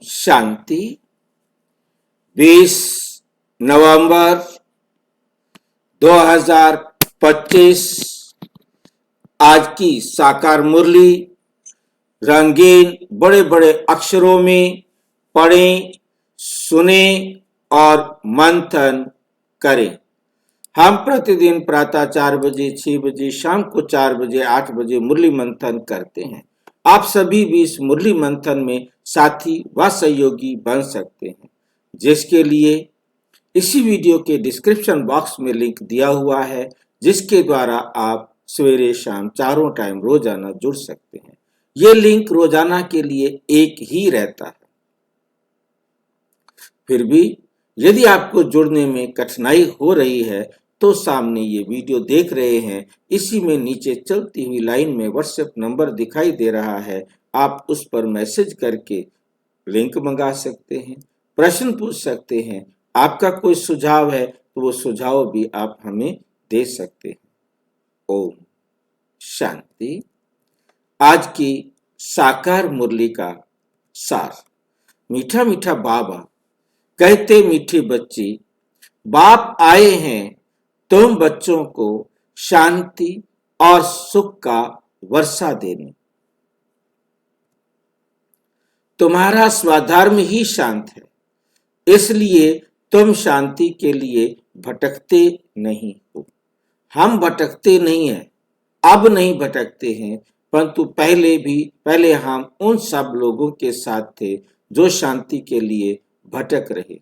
शांति। 20 नवंबर 2025 आज की साकार मुरली रंगीन बड़े बड़े अक्षरों में पढ़ें, सुने और मंथन करें। हम प्रतिदिन प्रातः 4 बजे, 6 बजे, शाम को 4 बजे, 8 बजे मुरली मंथन करते हैं। आप सभी भी इस मुरली मंथन में साथी व सहयोगी बन सकते हैं, जिसके लिए इसी वीडियो के डिस्क्रिप्शन बॉक्स में लिंक दिया हुआ है, जिसके द्वारा आप सवेरे शाम चारों टाइम रोजाना जुड़ सकते हैं। ये लिंक रोजाना के लिए एक ही रहता है। फिर भी यदि आपको जुड़ने में कठिनाई हो रही है तो सामने ये वीडियो देख रहे हैं, इसी में नीचे चलती हुई लाइन में व्हाट्सएप नंबर दिखाई दे रहा है। आप उस पर मैसेज करके लिंक मंगा सकते हैं, प्रश्न पूछ सकते हैं। आपका कोई सुझाव है तो वो सुझाव भी आप हमें दे सकते हैं। ओम शांति। आज की साकार मुरली का सार। मीठा मीठा बाबा कहते मीठी बच्ची, बाप आए हैं तुम बच्चों को शांति और सुख का वर्षा देने। तुम्हारा स्वधर्म ही शांत है, इसलिए तुम शांति के लिए भटकते नहीं हो। हम भटकते नहीं हैं, अब नहीं भटकते हैं, परंतु पहले हम उन सब लोगों के साथ थे जो शांति के लिए भटक रहे।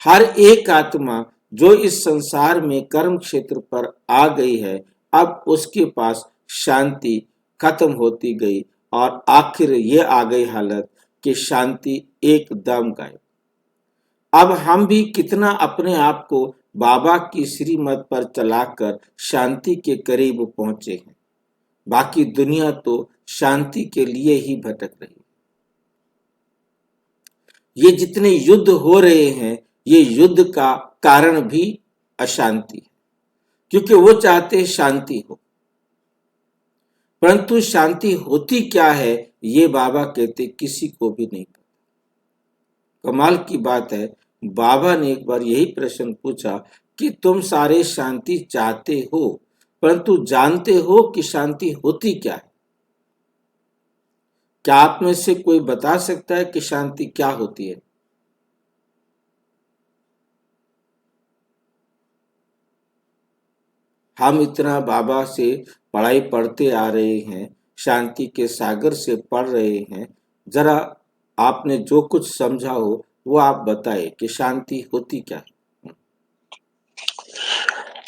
हर एक आत्मा जो इस संसार में कर्म क्षेत्र पर आ गई है, अब उसके पास शांति खत्म होती गई और आखिर ये आ गई हालत कि शांति एकदम गायब। अब हम भी कितना अपने आप को बाबा की श्रीमत पर चलाकर शांति के करीब पहुंचे हैं। बाकी दुनिया तो शांति के लिए ही भटक रही। ये जितने युद्ध हो रहे हैं, ये युद्ध का कारण भी अशांति है, क्योंकि वो चाहते शांति हो, परंतु शांति होती क्या है ये बाबा कहते किसी को भी नहीं पता। कमाल की बात है, बाबा ने एक बार यही प्रश्न पूछा कि तुम सारे शांति चाहते हो, परंतु जानते हो कि शांति होती क्या है? क्या आप में से कोई बता सकता है कि शांति क्या होती है? हम इतना बाबा से पढ़ाई पढ़ते आ रहे हैं, शांति के सागर से पढ़ रहे हैं। जरा आपने जो कुछ समझा हो वो आप बताएं कि शांति होती क्या है?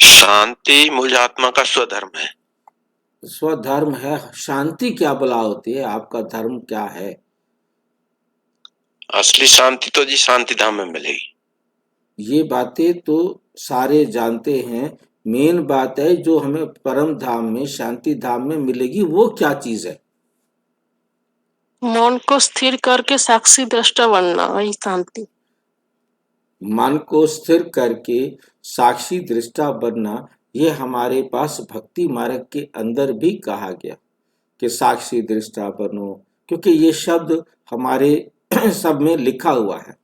शांति मूल आत्मा का स्वधर्म है। स्वधर्म है। शांति क्या भला होती है? आपका धर्म क्या है? असली शांति तो जी शांति धाम में मिलेगी। ये बातें तो सारे जानते हैं। मेन बात है जो हमें परम धाम में, शांति धाम में मिलेगी, वो क्या चीज है? मन को स्थिर करके साक्षी दृष्टा बनना, वही शांति। मन को स्थिर करके साक्षी दृष्टा बनना, ये हमारे पास भक्ति मार्ग के अंदर भी कहा गया कि साक्षी दृष्टा बनो, क्योंकि ये शब्द हमारे सब में लिखा हुआ है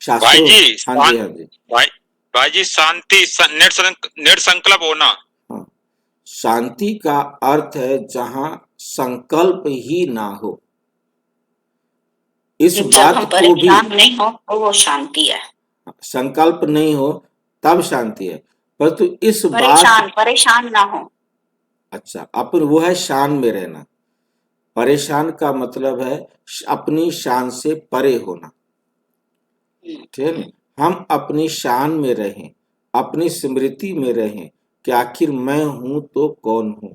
शास्त्रों। हाँ जी, हाँ जी भाई जी, शांति निर संकल्प होना। हाँ, शांति का अर्थ है जहां संकल्प ही ना हो। इस बात को भी नहीं हो तो वो शांति है। संकल्प नहीं हो तब शांति है, परंतु इस परेशान ना हो। अच्छा, अपन वो है शान में रहना। परेशान का मतलब है अपनी शान से परे होना। ठीक है ना? हम अपनी शान में रहें, अपनी स्मृति में रहें कि आखिर मैं हूं तो कौन हूं।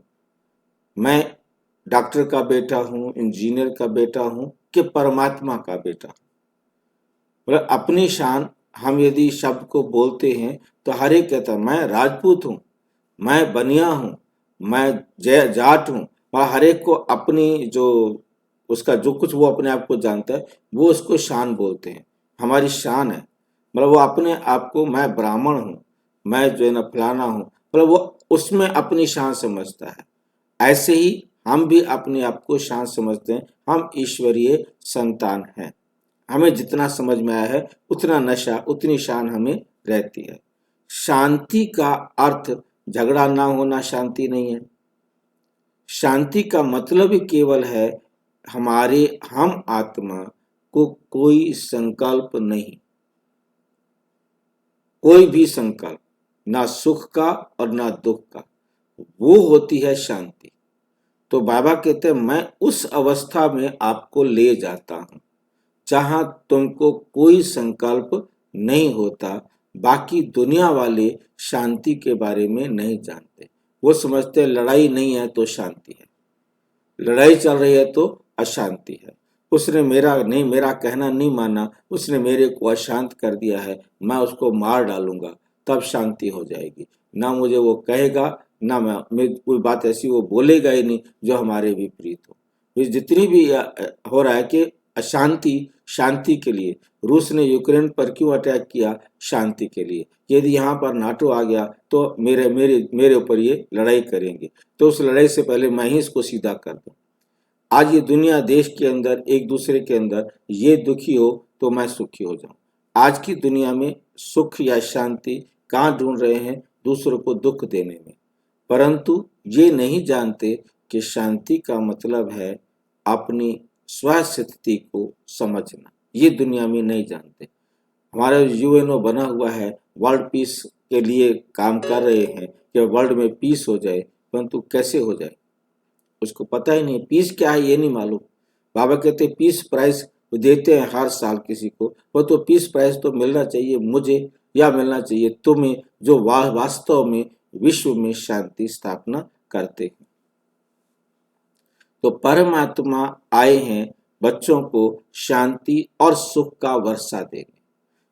मैं डॉक्टर का बेटा हूं, इंजीनियर का बेटा हूं कि परमात्मा का बेटा। मतलब अपनी शान हम यदि शब्द को बोलते हैं तो हर एक कहता है मैं राजपूत हूं, मैं बनिया हूं, मैं जाट हूं, और हर एक को अपनी जो उसका जो कुछ वो अपने आप को जानता है वो उसको शान बोलते हैं। हमारी शान है, मतलब वो अपने आप को मैं ब्राह्मण हूं, मैं जो है ना फलाना हूं, मतलब वो उसमें अपनी शान समझता है। ऐसे ही हम भी अपने आप को शांत समझते हैं, हम ईश्वरीय संतान हैं। हमें जितना समझ में आया है उतना नशा, उतनी शान हमें रहती है। शांति का अर्थ झगड़ा ना होना शांति नहीं है। शांति का मतलब ही केवल है हम आत्मा को कोई संकल्प नहीं, कोई भी संकल्प, ना सुख का और ना दुख का, वो होती है शांति। तो बाबा कहते हैं मैं उस अवस्था में आपको ले जाता हूं जहां तुमको कोई संकल्प नहीं होता। बाकी दुनिया वाले शांति के बारे में नहीं जानते। वो समझते लड़ाई नहीं है तो शांति है, लड़ाई चल रही है तो अशांति है। उसने मेरा कहना नहीं माना, उसने मेरे को अशांत कर दिया है, मैं उसको मार डालूंगा तब शांति हो जाएगी। ना मुझे वो कहेगा, ना मैं कोई बात ऐसी वो बोलेगा ही नहीं जो हमारे विपरीत हो। ये जितनी भी हो रहा है कि अशांति शांति के लिए। रूस ने यूक्रेन पर क्यों अटैक किया? शांति के लिए। यदि यहाँ पर नाटो आ गया तो मेरे ऊपर ये लड़ाई करेंगे, तो उस लड़ाई से पहले मैं ही इसको सीधा कर दूं। आज ये दुनिया देश के अंदर एक दूसरे के अंदर ये दुखी हो तो मैं सुखी हो जाऊं। आज की दुनिया में सुख या शांति कहाँ ढूंढ रहे हैं? दूसरों को दुख देने में। परंतु ये नहीं जानते कि शांति का मतलब है अपनी स्वस्थिति को समझना। ये दुनिया में नहीं जानते। हमारा यूएनओ बना हुआ है, वर्ल्ड पीस के लिए काम कर रहे हैं कि वर्ल्ड में पीस हो जाए, परंतु कैसे हो जाए उसको पता ही नहीं। पीस क्या है ये नहीं मालूम। बाबा कहते हैं पीस प्राइज देते हैं हर साल किसी को, वो तो पीस प्राइज तो मिलना चाहिए मुझे या मिलना चाहिए तुम्हें, जो वास्तव में विश्व में शांति स्थापना करते हैं। तो परमात्मा आए हैं बच्चों को शांति और सुख का वर्षा देने।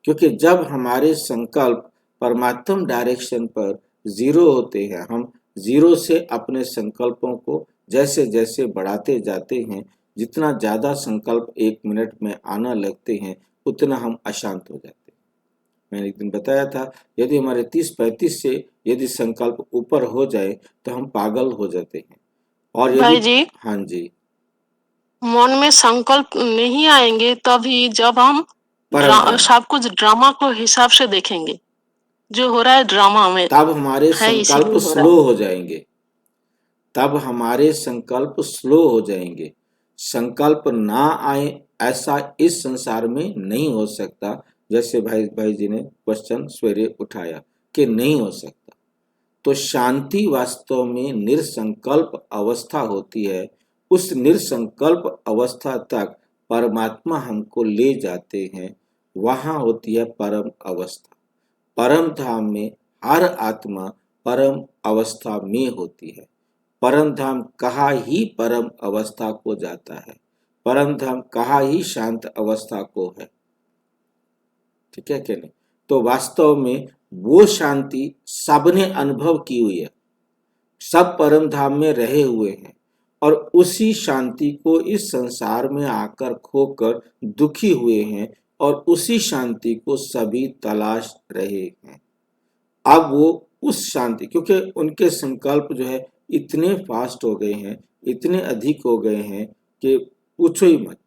क्योंकि जब हमारे संकल्प परमात्म डायरेक्शन पर जीरो होते हैं, हम जीरो से अपने संकल्पों को जैसे जैसे बढ़ाते जाते हैं, जितना ज्यादा संकल्प एक मिनट में आना लगते हैं उतना हम अशांत हो जाते हैं। मैंने एक दिन बताया था यदि हमारे 30-35 से यदि संकल्प ऊपर हो जाए तो हम पागल हो जाते हैं। और भाई यदि जी, हाँ जी, मन में संकल्प नहीं आएंगे तभी जब हम परम धाम, सब कुछ ड्रामा को हिसाब से देखेंगे। जो हो रहा है ड्रामा में तब हमारे है, संकल्प इसीलिए हो रहा स्लो हो जाएंगे। तब हमारे संकल्प स्लो हो जाएंगे। संकल्प ना आए ऐसा इस संसार में नहीं हो सकता। जैसे भाई जी ने क्वेश्चन सवेरे उठाया कि नहीं हो सकता। तो शांति वास्तव में निरसंकल्प अवस्था होती है। उस निरसंकल्प अवस्था तक परमात्मा हमको ले जाते हैं। वहां होती है परम अवस्था। परम धाम में हर आत्मा परम अवस्था में होती है। परम धाम कहा ही परम अवस्था को जाता है। परम धाम कहा ही शांत अवस्था को है। ठीक है कि नहीं? तो वास्तव में वो शांति सबने अनुभव की हुई है। सब परम धाम में रहे हुए हैं और उसी शांति को इस संसार में आकर खोकर दुखी हुए हैं और उसी शांति को सभी तलाश रहे हैं। अब वो उस शांति, क्योंकि उनके संकल्प जो है इतने फास्ट हो गए हैं, इतने अधिक हो गए हैं कि पूछो ही मत।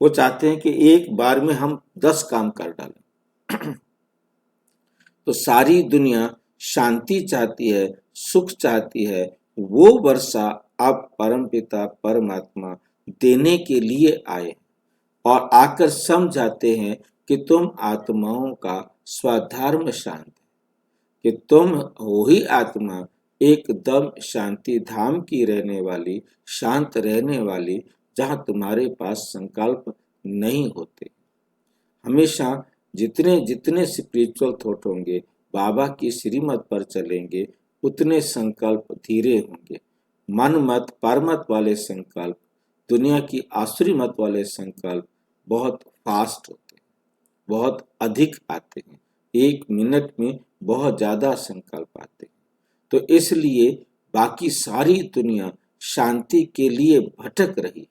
वो चाहते हैं कि एक बार में हम 10 काम कर डालें। तो सारी दुनिया शांति चाहती है, सुख चाहती है। वो वर्षा अब परमपिता परमात्मा देने के लिए आए और आकर समझाते हैं कि तुम आत्माओं का स्वधर्म शांत है, कि तुम हो ही आत्मा एकदम शांति धाम की रहने वाली, शांत रहने वाली, जहां तुम्हारे पास संकल्प नहीं होते। हमेशा जितने जितने स्पिरिचुअल थॉट होंगे, बाबा की श्रीमत पर चलेंगे, उतने संकल्प धीरे होंगे। मन मत परमत वाले संकल्प, दुनिया की आसुरी मत वाले संकल्प बहुत फास्ट होते हैं, बहुत अधिक आते हैं। एक मिनट में बहुत ज्यादा संकल्प आते हैं। तो इसलिए बाकी सारी दुनिया शांति के लिए भटक रही है।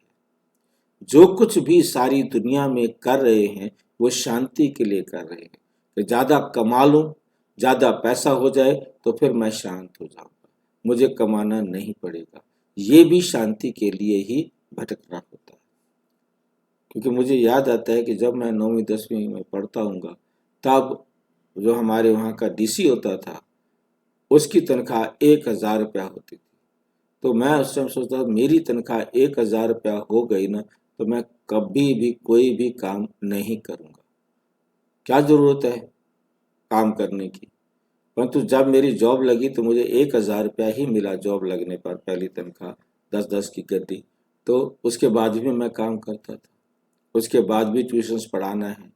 जो कुछ भी सारी दुनिया में कर रहे हैं वो शांति के लिए कर रहे हैं कि ज्यादा कमा लूं, ज्यादा पैसा हो जाए तो फिर मैं शांत हो जाऊंगा, मुझे कमाना नहीं पड़ेगा। ये भी शांति के लिए ही भटकना होता है। क्योंकि मुझे याद आता है कि जब मैं 9वीं 10वीं में पढ़ता हूँगा तब जो हमारे वहाँ का डीसी होता था उसकी तनख्वाह 1000 रुपया होती थी। तो मैं उस टाइम सोचता मेरी तनख्वाह 1000 रुपया हो गई ना तो मैं कभी भी कोई भी काम नहीं करूँगा, क्या ज़रूरत है काम करने की। परंतु जब मेरी जॉब लगी तो मुझे 1000 रुपया ही मिला जॉब लगने पर, पहली तनख्वाह 10-10 की गड्डी। तो उसके बाद भी मैं काम करता था, उसके बाद भी ट्यूशन्स पढ़ाना है,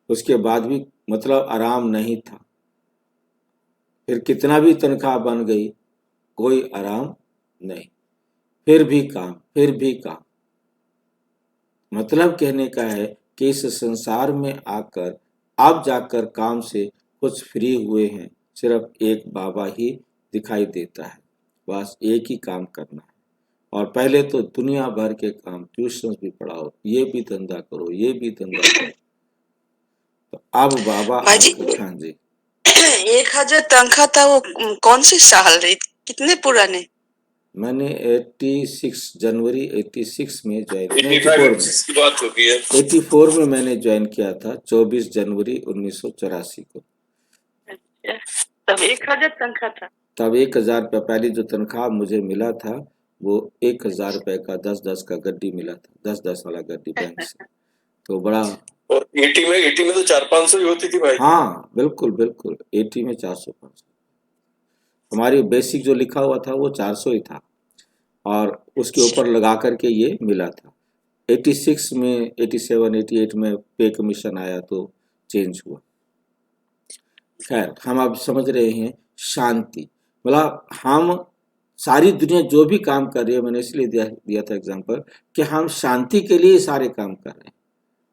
उसके बाद भी मतलब आराम नहीं था। फिर कितना भी तनख्वाह बन गई कोई आराम नहीं, फिर भी काम, फिर भी काम। मतलब कहने का है कि इस संसार में आकर आप जाकर काम से कुछ फ्री हुए हैं, सिर्फ एक बाबा ही दिखाई देता है, बस एक ही काम करना है। और पहले तो दुनिया भर के काम, ट्यूशन भी पढ़ाओ, ये भी धंधा करो, ये भी धंधा करो। तो अब बाबा भाजी हाँ जी 1000 तनख्वाह था वो कौन से साल रही, कितने पुराने? मैंने 86 जनवरी 86 में ज्वाइन 85 की बात होती है। 84 में मैंने ज्वाइन किया था, 24 जनवरी 1984 को। तब 1000 तनख्वाह था। तब 1000 रुपया पहली जो तनख्वाह मुझे मिला था वो 1000 रुपए का 10-10 का गड्डी मिला था, 10-10 वाला गड्डी बैंक से। तो बड़ा और 80 में तो 400-500 ही होती थी भाई। हाँ बिल्कुल बिल्कुल, 80 में 400-500 हमारी बेसिक जो लिखा हुआ था वो 400 ही था और उसके ऊपर लगा करके ये मिला था। 86 में 87 88 में पे कमीशन आया तो चेंज हुआ। खैर हम अब समझ रहे हैं शांति, मतलब हम सारी दुनिया जो भी काम कर रही है, मैंने इसलिए दिया था एग्जांपल कि हम शांति के लिए सारे काम कर रहे हैं।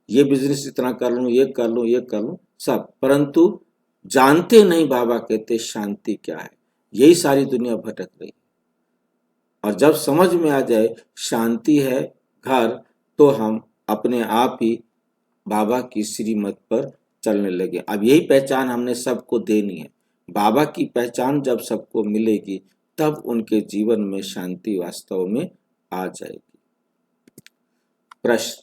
ये बिजनेस इतना कर लूँ, ये कर लूँ, ये कर लूँ सब, परंतु जानते नहीं बाबा कहते शांति क्या है। यही सारी दुनिया भटक रही है। और जब समझ में आ जाए शांति है घर, तो हम अपने आप ही बाबा की श्रीमत पर चलने लगे। अब यही पहचान हमने सबको देनी है। बाबा की पहचान जब सबको मिलेगी तब उनके जीवन में शांति वास्तव में आ जाएगी। प्रश्न,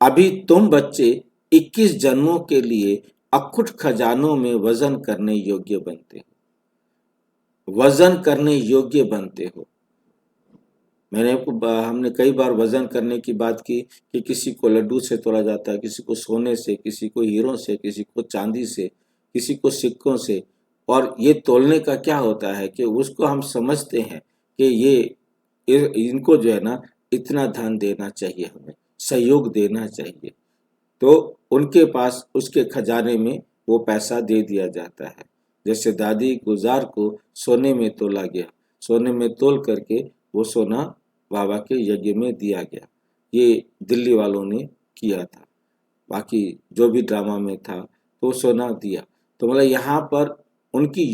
अभी तुम बच्चे 21 जन्मों के लिए अखुट खजानों में वजन करने योग्य बनते हो, वजन करने योग्य बनते हो। हमने कई बार वजन करने की बात की कि किसी को लड्डू से तोला जाता है, किसी को सोने से, किसी को हीरों से, किसी को चांदी से, किसी को सिक्कों से। और ये तोलने का क्या होता है कि उसको हम समझते हैं कि ये इनको जो है ना इतना धन देना चाहिए, हमें सहयोग देना चाहिए, तो उनके पास उसके खजाने में वो पैसा दे दिया जाता है। जैसे दादी गुजार को सोने में तोला गया, सोने में तोल करके वो सोना बाबा के यज्ञ में दिया गया। ये दिल्ली वालों ने किया था, बाकी जो भी ड्रामा में था तो सोना दिया। तो मतलब यहाँ पर उनकी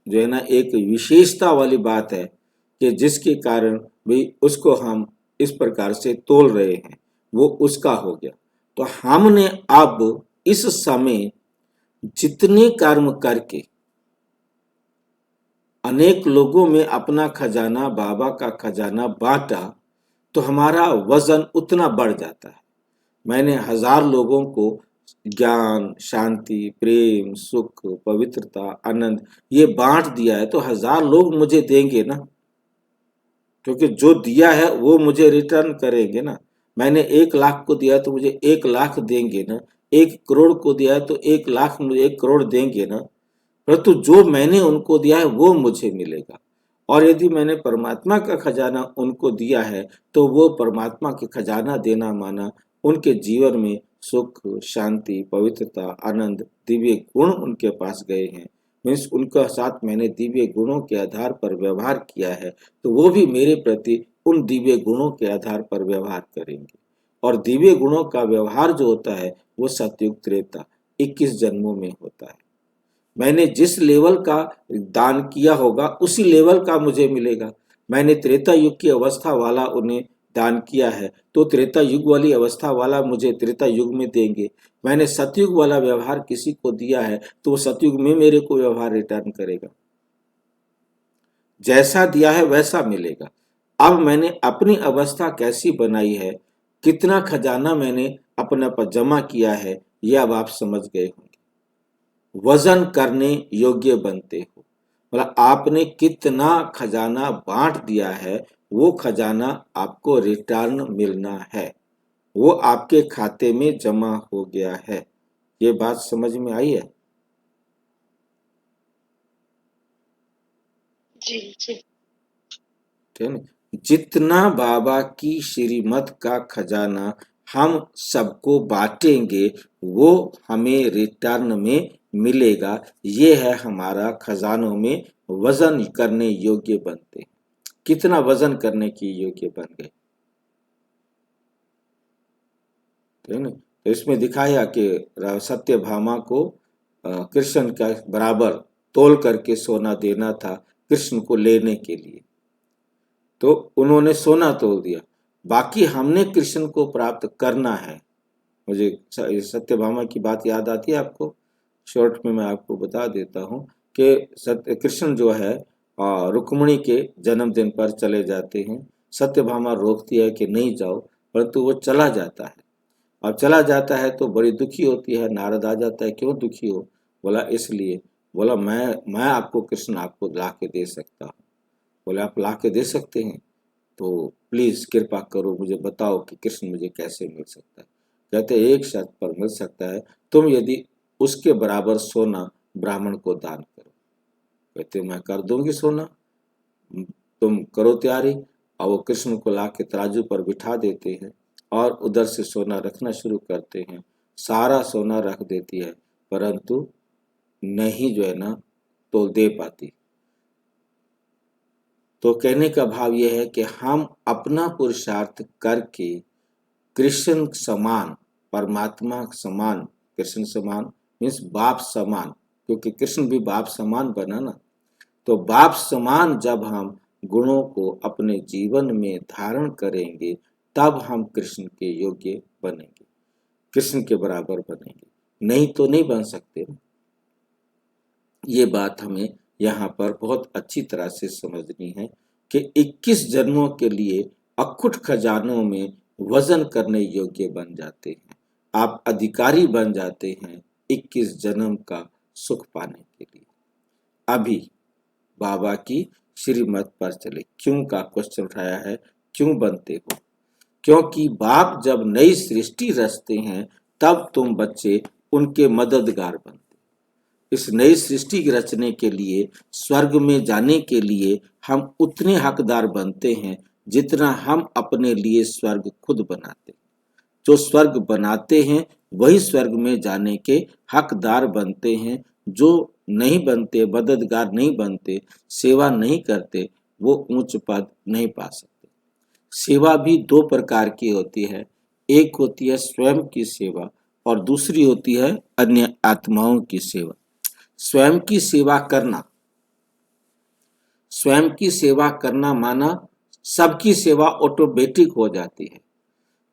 जो है ना एक विशेषता वाली बात है कि जिसके कारण भी उसको हम इस प्रकार से तोल रहे हैं, वो उसका हो गया। तो हमने अब इस समय जितने कर्म करके अनेक लोगों में अपना खजाना, बाबा का खजाना बांटा, तो हमारा वजन उतना बढ़ जाता है। मैंने 1000 लोगों को ज्ञान, शांति, प्रेम, सुख, पवित्रता, आनंद ये बांट दिया है, तो 1000 लोग मुझे देंगे ना, क्योंकि जो दिया है वो मुझे रिटर्न करेंगे ना। मैंने 1 लाख को दिया तो मुझे 1 लाख देंगे ना, 1 करोड़ को दिया है तो 1 लाख मुझे 1 करोड़ देंगे ना। परंतु जो मैंने उनको दिया है वो मुझे मिलेगा। और यदि मैंने परमात्मा का खजाना उनको दिया है तो वो परमात्मा के खजाना देना माना उनके जीवन में सुख, शांति, पवित्रता, आनंद, दिव्य गुण उनके पास गए हैं। मीन्स उनके साथ मैंने दिव्य गुणों के आधार पर व्यवहार किया है, तो वो भी मेरे प्रति उन दिव्य गुणों के आधार पर व्यवहार करेंगे। और दिव्य गुणों का व्यवहार जो होता है वो सतयुग त्रेता 21 जन्मों में होता है। मैंने जिस लेवल का दान किया होगा उसी लेवल का मुझे मिलेगा। मैंने त्रेता युग की अवस्था वाला उन्हें दान किया है तो त्रेता युग वाली अवस्था वाला मुझे त्रेता युग में देंगे। मैंने सतयुग वाला व्यवहार किसी को दिया है तो वो सतयुग में मेरे को व्यवहार रिटर्न करेगा। जैसा दिया है वैसा मिलेगा। अब मैंने अपनी अवस्था कैसी बनाई है, कितना खजाना मैंने अपने पर जमा किया है, यह अब आप समझ गए होंगे। वजन करने योग्य बनते हो, मतलब आपने कितना खजाना बांट दिया है, वो खजाना आपको रिटर्न मिलना है, वो आपके खाते में जमा हो गया है। ये बात समझ में आई है? जी जी। ठीक है ना? जितना बाबा की श्रीमत का खजाना हम सबको बांटेंगे, वो हमें रिटर्न में मिलेगा। ये है हमारा खजानों में वजन करने योग्य बनते हैं। कितना वजन करने की योग्य बन गए, ठीक है ना? तो इसमें दिखाया कि सत्यभामा को कृष्ण का बराबर तोल करके सोना देना था कृष्ण को लेने के लिए, तो उन्होंने सोना तोल दिया। बाकी हमने कृष्ण को प्राप्त करना है। मुझे सत्यभामा की बात याद आती है आपको? शॉर्ट में मैं आपको बता देता हूँ कि कृष्ण जो है रुक्मिणी के जन्मदिन पर चले जाते हैं। सत्यभामा रोकती है कि नहीं जाओ, परंतु वो चला जाता है। अब चला जाता है तो बड़ी दुखी होती है। नारद आ जाता है, क्यों दुखी हो? बोला इसलिए। बोला मैं आपको कृष्ण आपको ला के दे सकता हूँ। बोले आप ला के दे सकते हैं तो प्लीज कृपा करो, मुझे बताओ कि कृष्ण मुझे कैसे मिल सकता है। कहते एक शर्त पर मिल सकता है, तुम यदि उसके बराबर सोना ब्राह्मण को दान करो। कहते मैं कर दूंगी सोना, तुम करो तैयारी। और वो कृष्ण को ला के तराजू पर बिठा देते हैं और उधर से सोना रखना शुरू करते हैं। सारा सोना रख देती है, परंतु नहीं जो है ना तो दे पाती। तो कहने का भाव यह है कि हम अपना पुरुषार्थ करके कृष्ण समान, परमात्मा समान, कृष्ण समान मीन्स बाप समान, क्योंकि कृष्ण भी बाप समान बना ना। तो बाप समान जब हम गुणों को अपने जीवन में धारण करेंगे, तब हम कृष्ण के योग्य बनेंगे, कृष्ण के बराबर बनेंगे। नहीं तो नहीं बन सकते। ये बात हमें यहाँ पर बहुत अच्छी तरह से समझनी है कि 21 जन्मों के लिए अखुट खजानों में वजन करने योग्य बन जाते हैं। आप अधिकारी बन जाते हैं 21 जन्म का सुख पाने के लिए। अभी बाबा की श्रीमत पर चले। क्यों का क्वेश्चन उठाया है, क्यों बनते हो? क्योंकि बाप जब नई सृष्टि रचते हैं, तब तुम बच्चे उनके मददगार बनते। इस नई सृष्टि रचने के लिए, स्वर्ग में जाने के लिए हम उतने हकदार बनते हैं जितना हम अपने लिए स्वर्ग खुद बनाते हैं। जो स्वर्ग बनाते हैं वही स्वर्ग में जाने के हकदार बनते हैं। जो नहीं बनते, मददगार नहीं बनते, सेवा नहीं करते, वो उच्च पद नहीं पा सकते। सेवा भी दो प्रकार की होती है। एक होती है स्वयं की सेवा और दूसरी होती है अन्य आत्माओं की सेवा। स्वयं की सेवा करना, स्वयं की सेवा करना माना सबकी सेवा ऑटोमेटिक हो जाती है।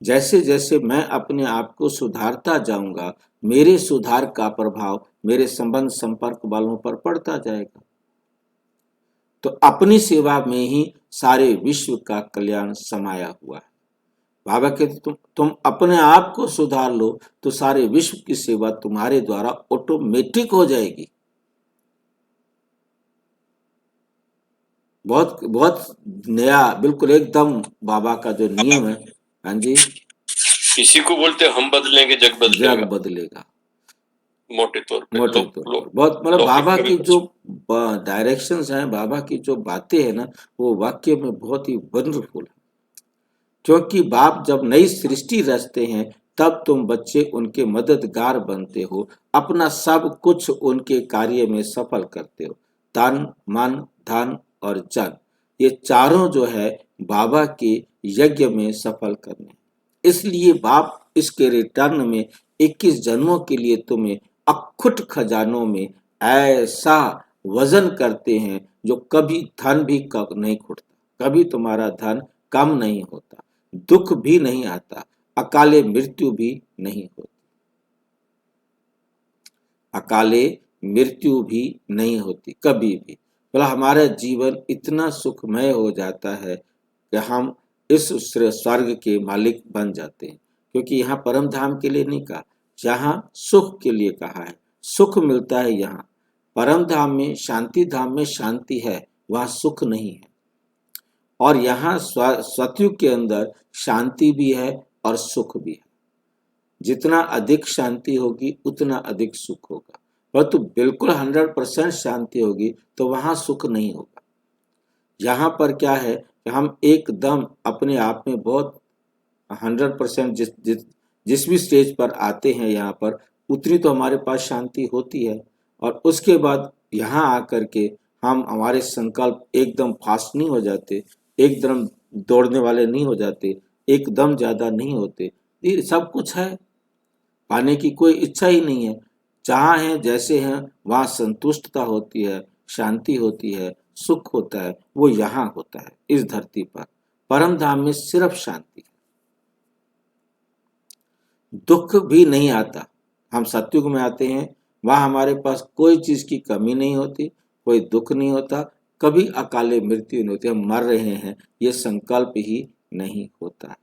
जैसे जैसे मैं अपने आप को सुधारता जाऊंगा, मेरे सुधार का प्रभाव मेरे संबंध संपर्क वालों पर पड़ता जाएगा। तो अपनी सेवा में ही सारे विश्व का कल्याण समाया हुआ है। बाबा कहते तुम अपने आप को सुधार लो तो सारे विश्व की सेवा तुम्हारे द्वारा ऑटोमेटिक हो जाएगी। बहुत बहुत नया, बिल्कुल एकदम बाबा का जो नियम है। हाँ जी, इसी को बोलते हैं हम बदलेंगे जग जग बदलेगा, बदलेगा। मोटे तौर पे। मोटे तौर पर बहुत मतलब लौकिक बाबा में भी की कुछ। जो डायरेक्शंस हैं, बाबा की जो बातें हैं ना, वो वाक्य में बहुत ही वंडरफुल है। क्योंकि बाप जब नई सृष्टि रचते हैं, तब तुम बच्चे उनके मददगार बनते हो, अपना सब कुछ उनके कार्य में सफल करते हो। तन, मन, धन और जन, ये चारों जो है बाबा के यज्ञ में सफल करने। इसलिए बाप इसके रिटर्न में 21 जन्मों के लिए तुम्हें अखुट खजानों में ऐसा वजन करते हैं जो कभी धन भी नहीं खुटता, कभी तुम्हारा धन कम नहीं होता, दुख भी नहीं आता, अकाले मृत्यु भी नहीं होती, अकाले मृत्यु भी नहीं होती कभी भी। बोला हमारा जीवन इतना सुखमय हो जाता है कि हम इस स्वर्ग के मालिक बन जाते हैं, क्योंकि यहाँ परम धाम के लिए नहीं कहा, यहाँ सुख के लिए कहा है। सुख मिलता है यहाँ परम धाम में, शांति धाम में शांति है, वहाँ सुख नहीं है। और यहाँ सतयुग के अंदर शांति भी है और सुख भी है। जितना अधिक शांति होगी उतना अधिक सुख होगा, परंतु बिल्कुल 100% शांति होगी तो वहां सुख नहीं होगा। यहाँ पर क्या है कि हम एकदम अपने आप में बहुत 100% जिस भी स्टेज पर आते हैं यहाँ पर उतनी तो हमारे पास शांति होती है, और उसके बाद यहाँ आकर के हम हमारे संकल्प एकदम फास्ट नहीं हो जाते, एकदम दौड़ने वाले नहीं हो जाते, एकदम ज्यादा नहीं होते। ये सब कुछ है, पाने की कोई इच्छा ही नहीं है, जहाँ हैं जैसे हैं वहाँ संतुष्टता होती है, शांति होती है, सुख होता है, वो यहाँ होता है इस धरती पर। परम धाम में सिर्फ शांति है, दुख भी नहीं आता। हम सतयुग में आते हैं, वहाँ हमारे पास कोई चीज की कमी नहीं होती, कोई दुख नहीं होता, कभी अकाले मृत्यु नहीं होती, हम मर रहे हैं ये संकल्प ही नहीं होता है।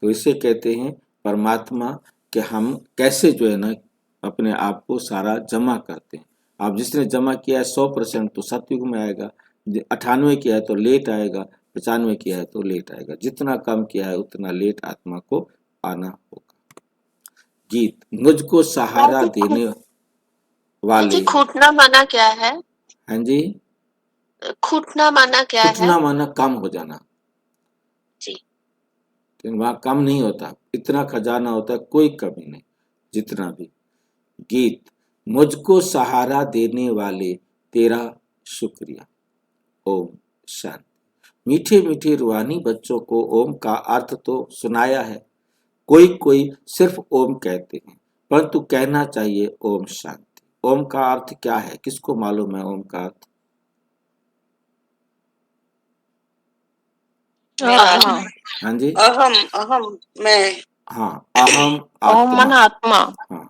तो इसे कहते हैं परमात्मा कि हम कैसे जो है ना अपने आप को सारा जमा करते हैं। आप जिसने जमा किया है 100% तो सतयुग में आएगा, 98 किया है तो लेट आएगा, 95 किया है तो लेट आएगा, जितना कम किया है उतना लेट आत्मा को आना होगा। गीत मुझको सहारा देने वाले। खूटना माना क्या है? हाँ जी, खूटना माना क्या है? खूटना माना कम हो जाना जी। वहां कम नहीं होता, इतना खजाना होता है, कोई कमी नहीं जितना भी। गीत मुझको सहारा देने वाले तेरा शुक्रिया। ओम शांति। मीठे मीठे रूहानी बच्चों को ओम का अर्थ तो सुनाया है, कोई सिर्फ ओम कहते हैं, परंतु कहना चाहिए ओम शांति। ओम का अर्थ क्या है, किसको मालूम है ओम का अर्थ? हाँ जी, अहम अहम मैं। हाँ, अहम ओम माना आत्मा। आत्मा। हाँ,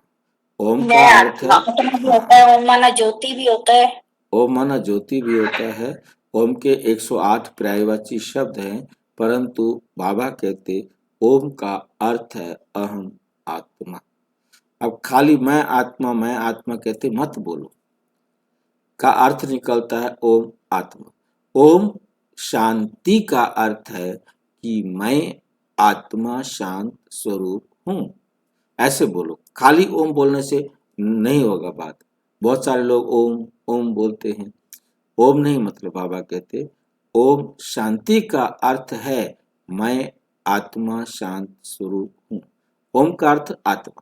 ओम का मैं अर्थ है, आत्मा भी होता है, ओम माना ज्योति भी होता है। ओम माना ज्योति भी होता है। ओम के 108 पर्यायवाची शब्द हैं, परंतु बाबा कहते ओम का अर्थ है अहम आत्मा। अब खाली मैं आत्मा कहते मत बोलो, का अर्थ निकलता है ओम आत्मा। ओम शांति का अर्थ है कि मैं आत्मा शांत स्वरूप हूं, ऐसे बोलो। खाली ओम बोलने से नहीं होगा बात। बहुत सारे लोग ओम ओम बोलते हैं, ओम नहीं मतलब बाबा कहते ओम शांति का अर्थ है मैं आत्मा शांत स्वरूप हूं। ओम का अर्थ आत्मा।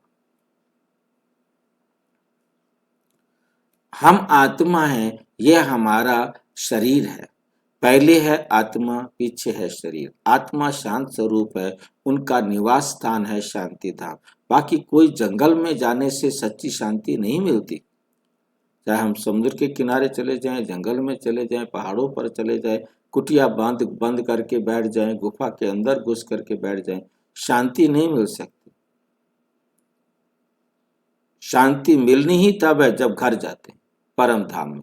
हम आत्मा हैं, यह हमारा शरीर है, पहले है आत्मा पीछे है शरीर। आत्मा शांत स्वरूप है, उनका निवास स्थान है शांति धाम। बाकी कोई जंगल में जाने से सच्ची शांति नहीं मिलती। चाहे हम समुद्र के किनारे चले जाएं, जंगल में चले जाएं, पहाड़ों पर चले जाएं, कुटिया बंद करके बैठ जाएं, गुफा के अंदर घुस करके बैठ जाएं, शांति नहीं मिल सकती। शांति मिलनी ही तब है जब घर जाते हैं परम धाम में।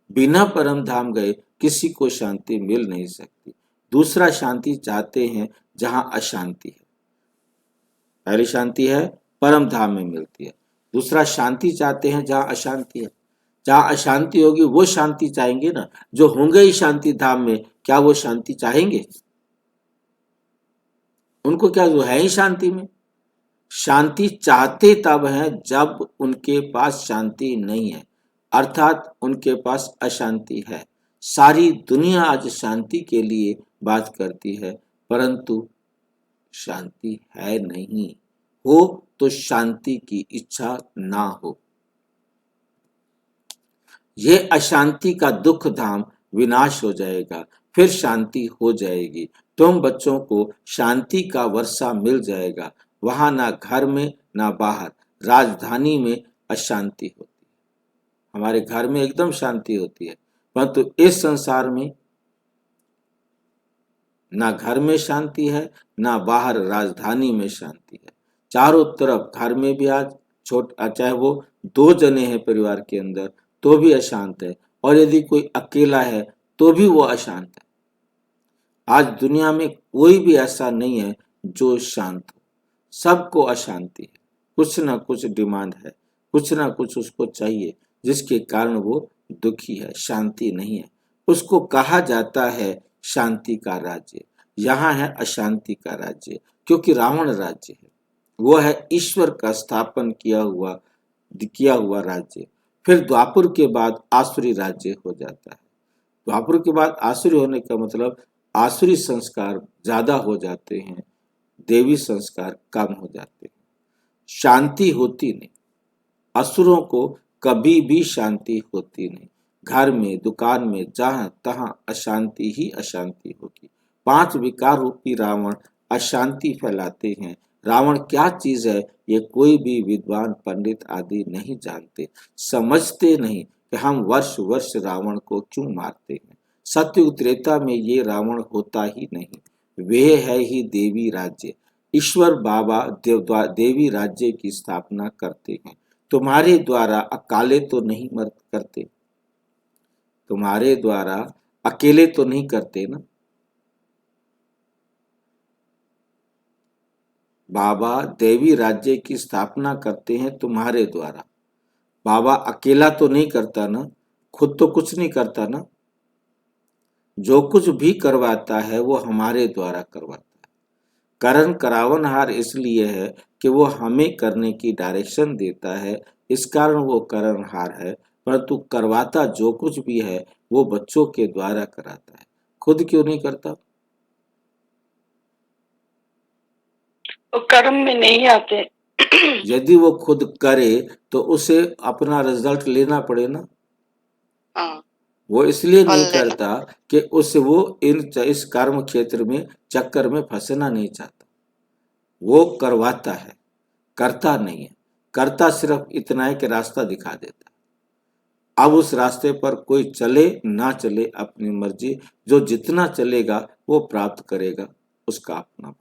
बिना परम धाम गए किसी को शांति मिल नहीं सकती। दूसरा शांति चाहते हैं जहां अशांति है। पहली शांति है परम धाम में मिलती है, दूसरा शांति चाहते हैं जहां अशांति है। जहां अशांति होगी वो शांति चाहेंगे ना, जो होंगे ही शांति धाम में, क्या वो शांति चाहेंगे? उनको क्या, जो है ही शांति में। शांति चाहते तब है जब उनके पास शांति नहीं है, अर्थात उनके पास अशांति है। सारी दुनिया आज शांति के लिए बात करती है, परंतु शांति है नहीं। हो तो शांति की इच्छा ना हो। ये अशांति का दुख धाम विनाश हो जाएगा, फिर शांति हो जाएगी। तुम बच्चों को शांति का वर्षा मिल जाएगा। वहां ना घर में ना बाहर, राजधानी में अशांति होती है। हमारे घर में एकदम शांति होती है, परंतु इस संसार में ना घर में शांति है ना बाहर राजधानी में शांति है। चारों तरफ, घर में भी आज चाहे वो 2 जने हैं परिवार के अंदर तो भी अशांत है, और यदि कोई अकेला है तो भी वो अशांत है। आज दुनिया में कोई भी ऐसा नहीं है जो शांत हो, सबको अशांति है। कुछ ना कुछ डिमांड है, कुछ ना कुछ उसको चाहिए, जिसके कारण वो दुखी है, शांति नहीं है। उसको कहा जाता है शांति का राज्य। यहाँ है अशांति का राज्य, क्योंकि रावण राज्य है, वो है ईश्वर का स्थापन किया हुआ राज्य। फिर द्वापर के बाद आसुरी राज्य हो जाता है। द्वापर के बाद आसुरी होने का मतलब आसुरी संस्कार ज्यादा हो जाते हैं, देवी संस्कार कम हो जाते हैं, शांति होती नहीं। असुरों को कभी भी शांति होती नहीं। घर में, दुकान में, जहां तहां अशांति ही अशांति होगी। 5 विकार रूपी रावण अशांति फैलाते हैं। रावण क्या चीज है ये कोई भी विद्वान पंडित आदि नहीं जानते, समझते नहीं कि हम वर्ष वर्ष रावण को क्यों मारते हैं। सत्युग त्रेता में ये रावण होता ही नहीं, वे है ही देवी राज्य। ईश्वर बाबा देवी राज्य की स्थापना करते हैं। तुम्हारे द्वारा अकाले तो नहीं मर करते, तुम्हारे द्वारा अकेले तो नहीं करते ना। बाबा देवी राज्य की स्थापना करते हैं तुम्हारे द्वारा। बाबा अकेला तो नहीं करता ना, खुद तो कुछ नहीं करता ना। जो कुछ भी करवाता है वो हमारे द्वारा करवाता है। करण करावनहार इसलिए है कि वो हमें करने की डायरेक्शन देता है, इस कारण वो करणहार है। परंतु करवाता जो कुछ भी है वो बच्चों के द्वारा कराता है, खुद क्यों नहीं करता? वो कर्म में नहीं आते। यदि वो खुद करे तो उसे अपना रिजल्ट लेना पड़े ना। हाँ, वो इसलिए नहीं फल लेना। करता कि उसे वो इस कर्म क्षेत्र में चक्कर में फंसना नहीं चाहता। वो करवाता है, करता नहीं है। करता सिर्फ इतना है कि रास्ता दिखा देता है। अब उस रास्ते पर कोई चले ना चले अपनी मर्जी, जो जितना चलेगा वो प्राप्त करेगा, उसका अपना।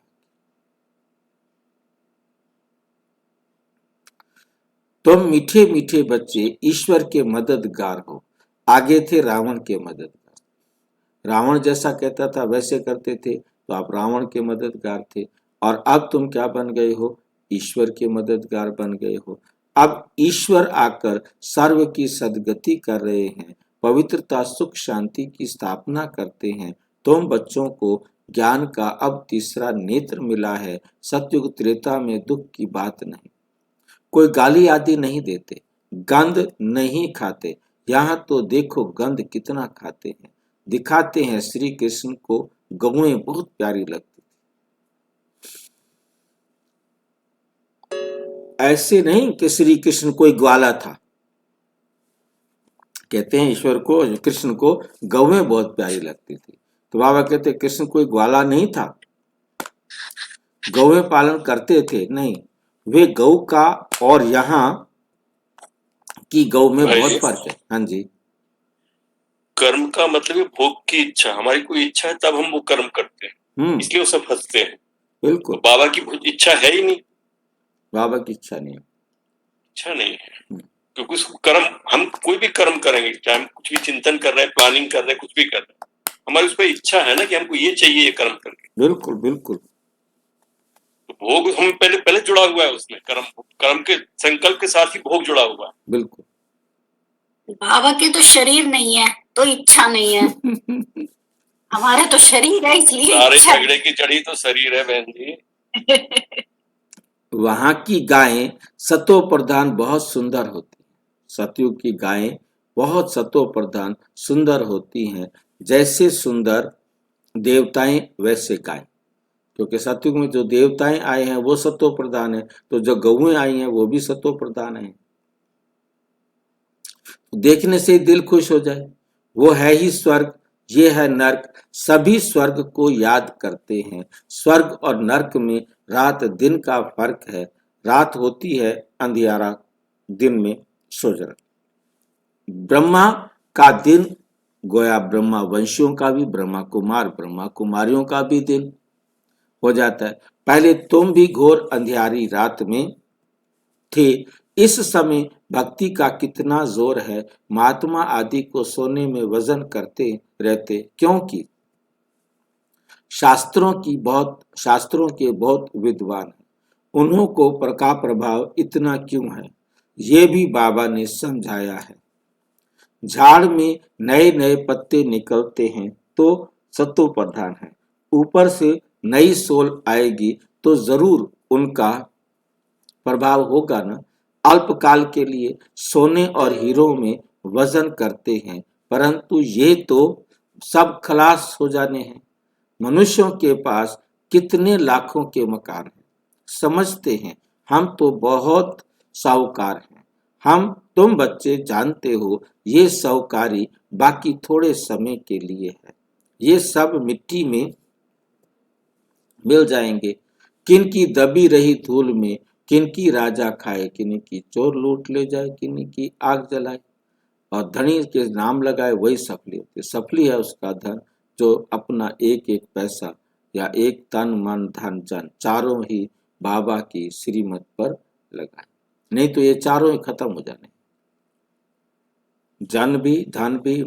तुम मीठे मीठे बच्चे ईश्वर के मददगार हो। आगे थे रावण के मददगार। रावण जैसा कहता था वैसे करते थे तो आप रावण के मददगार थे। और अब तुम क्या बन गए हो? ईश्वर के मददगार बन गए हो। अब ईश्वर आकर सर्व की सद्गति कर रहे हैं, पवित्रता, सुख, शांति की स्थापना करते हैं। तुम बच्चों को ज्ञान का अब तीसरा नेत्र मिला है। सतयुग त्रेता में दुख की बात नहीं। कोई गाली आदि नहीं देते, गंध नहीं खाते। यहाँ तो देखो गंध कितना खाते हैं। दिखाते हैं श्री कृष्ण को गौएं बहुत प्यारी लगती। ऐसे नहीं कि श्री कृष्ण कोई ग्वाला था। कहते हैं ईश्वर को, कृष्ण को गौएं बहुत प्यारी लगती थी। तो बाबा कहते कृष्ण कोई ग्वाला नहीं था, गौएं पालन करते थे। नहीं, वे गौ का और यहाँ की गौ में बहुत फर्क है। हाँ जी। कर्म का मतलब है भोग की इच्छा। हमारी कोई इच्छा है तब हम वो कर्म करते हैं, इसलिए वो सब फंसते हैं। बिल्कुल। तो बाबा की इच्छा है ही नहीं। बाबा की इच्छा नहीं है। इच्छा नहीं है, क्योंकि उसको कर्म, हम कोई भी कर्म करेंगे, चाहे हम कुछ भी चिंतन कर रहे हैं, प्लानिंग कर रहे हैं, कुछ भी कर रहे हैं, हमारी उस पर इच्छा है ना कि हमको ये चाहिए, ये कर्म करके। बिल्कुल बिल्कुल। तो भोग हम पहले जुड़ा हुआ है उसमें, कर्म के संकल्प के साथ ही भोग जुड़ा हुआ है। बिल्कुल। बाबा के तो शरीर नहीं है तो इच्छा नहीं है। हमारे तो शरीर है इसलिए सारे इच्छा। झगड़े की जड़ी तो शरीर है बहन जी। वहां की गायें सतो प्रधान बहुत सुंदर होती हैं। सतयुग की गायें बहुत सतो प्रधान सुंदर होती हैं। जैसे सुंदर देवताएं वैसे गाय। क्योंकि सतयुग में जो देवताएं आए हैं वो सतो प्रधान है, तो जो गौएं आई हैं वो भी सतो प्रधान है। देखने से दिल खुश हो जाए। वो है ही स्वर्ग, ये है नर्क। सभी स्वर्ग को याद करते हैं। स्वर्ग और नर्क में रात दिन का फर्क है। रात होती है अंधियारा, दिन में सोजरा। ब्रह्मा का दिन गोया ब्रह्मा वंशियों का भी, ब्रह्मा कुमार ब्रह्मा कुमारियों का भी दिन हो जाता है। पहले तुम भी घोर अंधियारी रात में थे, इस समय भक्ति का कितना जोर है। महात्मा आदि को सोने में वजन करते रहते, क्योंकि शास्त्रों के बहुत विद्वान हैं। उन्हों को का प्रभाव इतना क्यों है, ये भी बाबा ने समझाया है। झाड़ में नए नए पत्ते निकलते हैं तो सत्व प्रधान है, ऊपर से नई सोल आएगी तो जरूर उनका प्रभाव होगा ना। अल्पकाल के लिए सोने और हीरो में वजन करते हैं, परंतु ये तो सब खलास हो जाने हैं। मनुष्यों के पास कितने लाखों के मकान हैं, समझते हैं हम तो बहुत साहूकार हैं। तुम बच्चे जानते हो ये साहूकारी बाकी थोड़े समय के लिए है, ये सब मिट्टी में मिल जाएंगे। किनकी दबी रही धूल में किनकी राजा खाए, किनकी चोर लूट ले जाए, किनकी आग जलाए। और धनी के नाम लगाए वही सफली होती है। सफली है उसका धन जो अपना एक एक पैसा या एक तन मन धन जन चारों ही बाबा की श्रीमत पर लगाए, नहीं तो ये चारों ही खत्म हो जाने। जन भी, धन भी,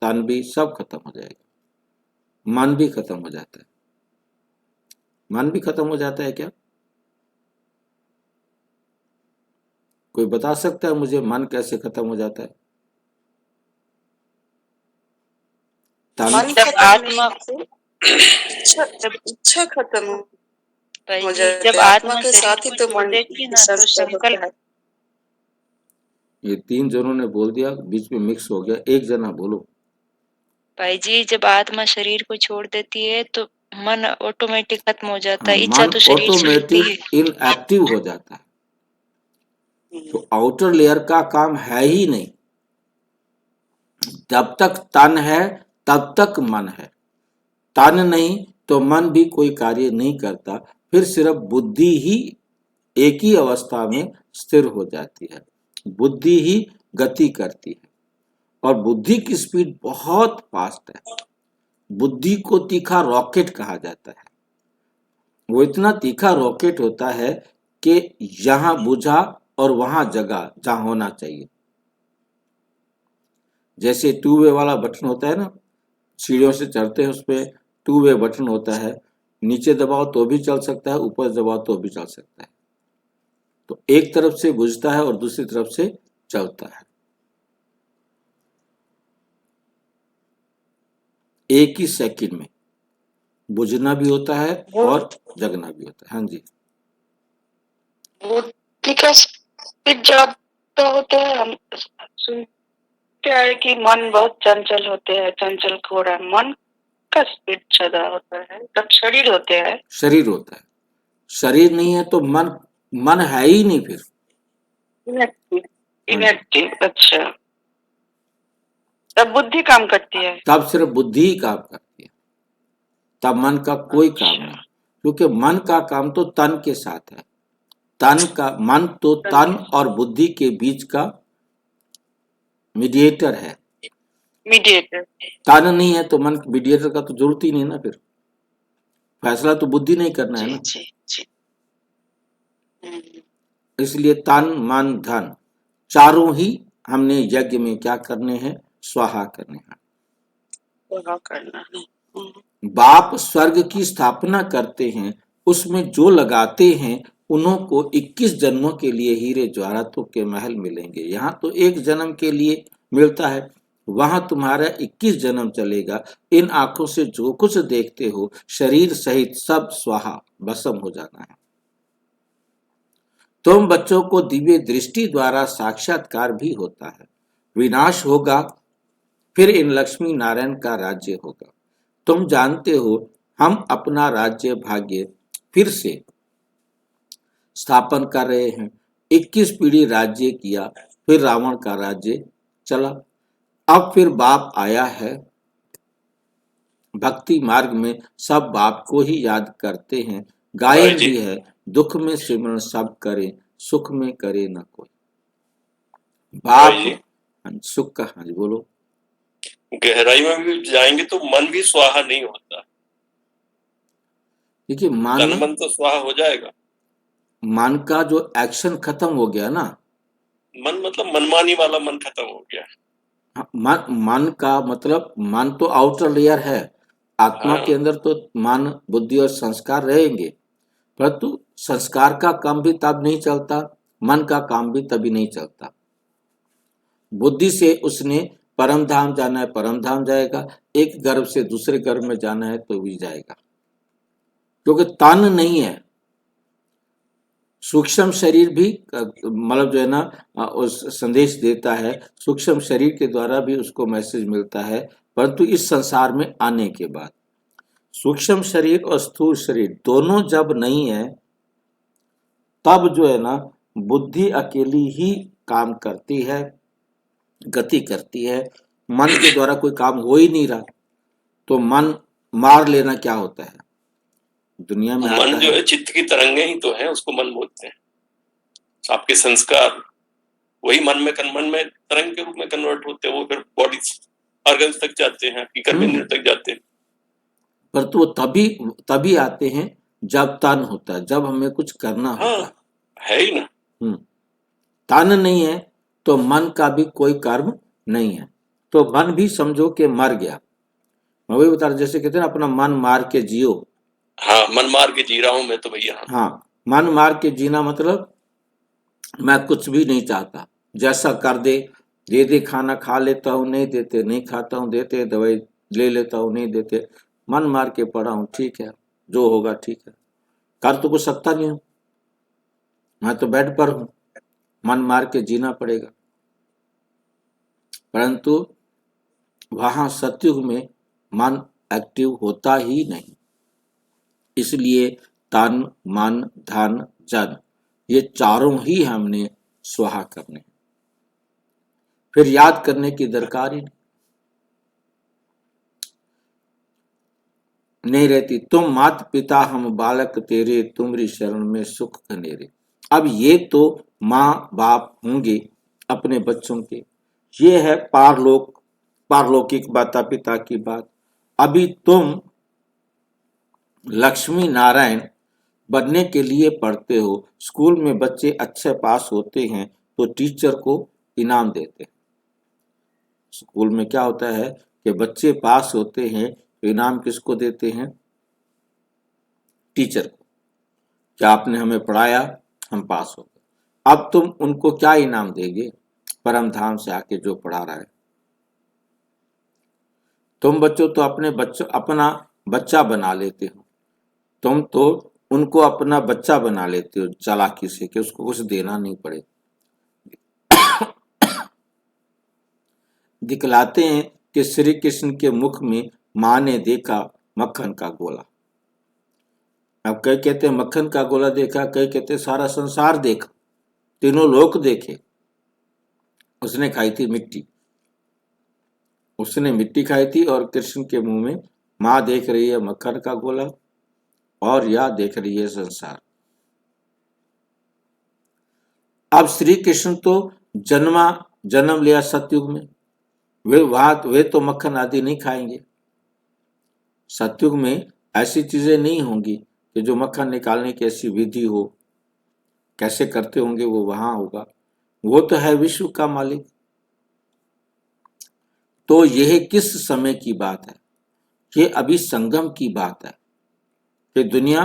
तन भी सब खत्म हो जाएगा। मन भी खत्म हो जाता है। मन भी खत्म हो जाता है क्या? कोई बता सकता है मुझे मन कैसे खत्म हो जाता है? मन जब खत्म आत्मा इच्छा खत्म हो भाई जी, जाता जब है। आत्मा आत्मा के शरीर साथ ही को तो छोड़ मन देती ना तो संस्कार होता संकल्प है। ये तीन जनों ने बोल दिया, बीच में मिक्स हो गया। एक जना बोलो। भाई जी, जब आत्मा शरीर को छोड़ देती है तो मन ऑटोमेटिक खत्म हो जाता है। इच्छा मन तो शरीर से होती है। ऑटोमेटिक इनएक्टिव हो जाता है। तो आउटर लेयर का काम है ही नहीं। जब तक तन है तब तक मन है, तन नहीं तो मन भी कोई कार्य नहीं करता। फिर सिर्फ बुद्धि ही एक ही अवस्था में स्थिर हो जाती है, बुद्धि ही गति करती है। और बुद्धि की स्पीड बहुत फास्ट है। बुद्धि को तीखा रॉकेट कहा जाता है। वो इतना तीखा रॉकेट होता है कि यहां बुझा और वहां जगा जहां होना चाहिए। जैसे टू वे वाला बटन होता है ना, सीढ़ियों से चढ़ते हैं उस पे टू वे बटन होता है, नीचे दबाओ तो भी चल सकता है, ऊपर दबाओ तो भी चल सकता है। तो एक तरफ से बुझता है और दूसरी तरफ से चलता है, एक ही सेकंड में बुझना भी होता है और जगना भी होता है। हाँ जी, बुद्धि का स्पीड ज्यादा होता है। हम सुनते हैं कि मन बहुत चंचल होते हैं, चंचल घोड़ा। मन का स्पीड ज्यादा होता है जब शरीर होते हैं। शरीर होता है। शरीर नहीं है तो मन है ही नहीं। फिर इनएक्टिव। अच्छा, तब बुद्धि काम करती है। तब सिर्फ बुद्धि ही काम करती है, तब मन का कोई काम नहीं। क्योंकि मन का काम तो तन के साथ है। मन तो तन और बुद्धि के बीच का मीडिएटर है। मीडिएटर। तन नहीं है तो मन मीडिएटर का तो जरूरत ही नहीं ना। फिर फैसला तो बुद्धि नहीं करना है ना। जी जी। इसलिए तन मन धन चारों ही हमने यज्ञ में क्या करने हैं? स्वाहा करने हैं। स्वाहा करना है। बाप स्वर्ग की स्थापना करते हैं, उसमें जो लगाते हैं उन्हों को 21 जन्मों के लिए हीरे जवाहरातों के महल मिलेंगे। यहाँ तो एक जन्म के लिए मिलता है, वहां तुम्हारा 21 जन्म चलेगा। इन आंखों से जो कुछ देखते हो शरीर सहित सब स्वाहा भस्म हो जाना है। तुम बच्चों को दिव्य दृष्टि द्वारा साक्षात्कार भी होता है। विनाश होगा, फिर इन लक्ष्मी नारायण का राज्य होगा। तुम जानते हो हम अपना राज्य भाग्य फिर से स्थापन कर रहे हैं। 21 पीढ़ी राज्य किया, फिर रावण का राज्य चला। अब फिर बाप आया है। भक्ति मार्ग में सब बाप को ही याद करते हैं। गायन भी है, दुख में सिमरन सब करे, सुख में करे न कोई। बाप सुख का, हाँ जी बोलो। गहराई में भी जाएंगे तो मन भी स्वाहा नहीं होता। देखिए मन तो स्वाहा हो जाएगा। मन का जो एक्शन खत्म हो गया ना, मन मतलब मनमानी वाला मन खत्म हो गया। हाँ, मन का मतलब मन तो आउटर लेयर है, आत्मा हाँ। के अंदर तो मन, बुद्धि और संस्कार रहेंगे, परंतु संस्कार का काम भी तब नहीं चलता, मन का काम भी तभी नहीं चलता। बुद्धि से उसने परम धाम जाना है, परम धाम जाएगा, एक गर्भ से दूसरे गर्भ में जाना है तो भी जाएगा, क्योंकि तन नहीं है। सूक्ष्म शरीर भी मतलब जो है ना उस संदेश देता है, सूक्ष्म शरीर के द्वारा भी उसको मैसेज मिलता है, परंतु इस संसार में आने के बाद सूक्ष्म शरीर और स्थूल शरीर दोनों जब नहीं है, तब जो है ना बुद्धि अकेली ही काम करती है, गति करती है। मन के द्वारा कोई काम हो ही नहीं रहा, तो मन मार लेना क्या होता है दुनिया में? मन आता जो है है चित्त की तरंगे ही तो है, उसको मन बोलते हैं। आपके संस्कार वही मन में तरंग के रूप में कन्वर्ट होते हैं, वो फिर बॉडी ऑर्गन्स तक जाते हैं, आपकी कर्मेंद्रिय तक जाते हैं। परंतु वो तभी आते हैं जब तन होता है, जब हमें कुछ करना होता है। हाँ, है ही ना। तन नहीं है तो मन का भी कोई कर्म नहीं है, तो मन भी समझो कि मर गया। मैं वही बता रहा, जैसे कहते हैं ना अपना मन मार के जियो। हाँ, मन मार के जी रहा हूं मैं तो भैया। हाँ, मन मार के जीना मतलब मैं कुछ भी नहीं चाहता, जैसा कर दे दे खाना खा लेता हूँ, नहीं देते नहीं खाता हूँ, देते दवाई ले लेता हूँ, नहीं देते, मन मार के पड़ा हूँ, ठीक है जो होगा ठीक है, कर तो कुछ सकता नहीं हूँ, मैं तो बेड पर हूँ, मन मार के जीना पड़ेगा। परंतु वहां सतयुग में मन एक्टिव होता ही नहीं, इसलिए तन मन धन जन ये चारों ही हमने स्वाहा करने, फिर याद करने की दरकार ही नहीं रहती। तुम मात पिता हम बालक तेरे, तुमरी शरण में सुख घनेरे। अब ये तो माँ बाप होंगे अपने बच्चों के, ये है पारलौकिक माता पिता की बात। अभी तुम लक्ष्मी नारायण बनने के लिए पढ़ते हो, स्कूल में बच्चे अच्छे पास होते हैं तो टीचर को इनाम देते हैं। स्कूल में क्या होता है कि बच्चे पास होते हैं तो इनाम किसको देते हैं? टीचर को। क्या आपने हमें पढ़ाया, हम पास हो गए। अब तुम उनको क्या इनाम देंगे? परम धाम से आके जो पढ़ा रहा है। तुम बच्चों तो अपना बच्चा बना लेते हो, तुम तो उनको अपना बच्चा बना लेते हो चालाकी से कि उसको कुछ देना नहीं पड़े। दिखलाते हैं कि श्री कृष्ण के मुख में माँ ने देखा मक्खन का गोला। अब कई कहते हैं मक्खन का गोला देखा, कई कहते हैं सारा संसार देखा, तीनों लोक देखे। उसने खाई थी मिट्टी, उसने मिट्टी खाई थी और कृष्ण के मुंह में माँ देख रही है मक्खन का गोला और या देख रही है संसार। अब श्री कृष्ण तो जन्म लिया सतयुग में, वे तो मक्खन आदि नहीं खाएंगे। सतयुग में ऐसी चीजें नहीं होंगी कि जो मक्खन निकालने की ऐसी विधि हो, कैसे करते होंगे वो वहां होगा। वो तो है विश्व का मालिक। तो यह किस समय की बात है? ये अभी संगम की बात है कि दुनिया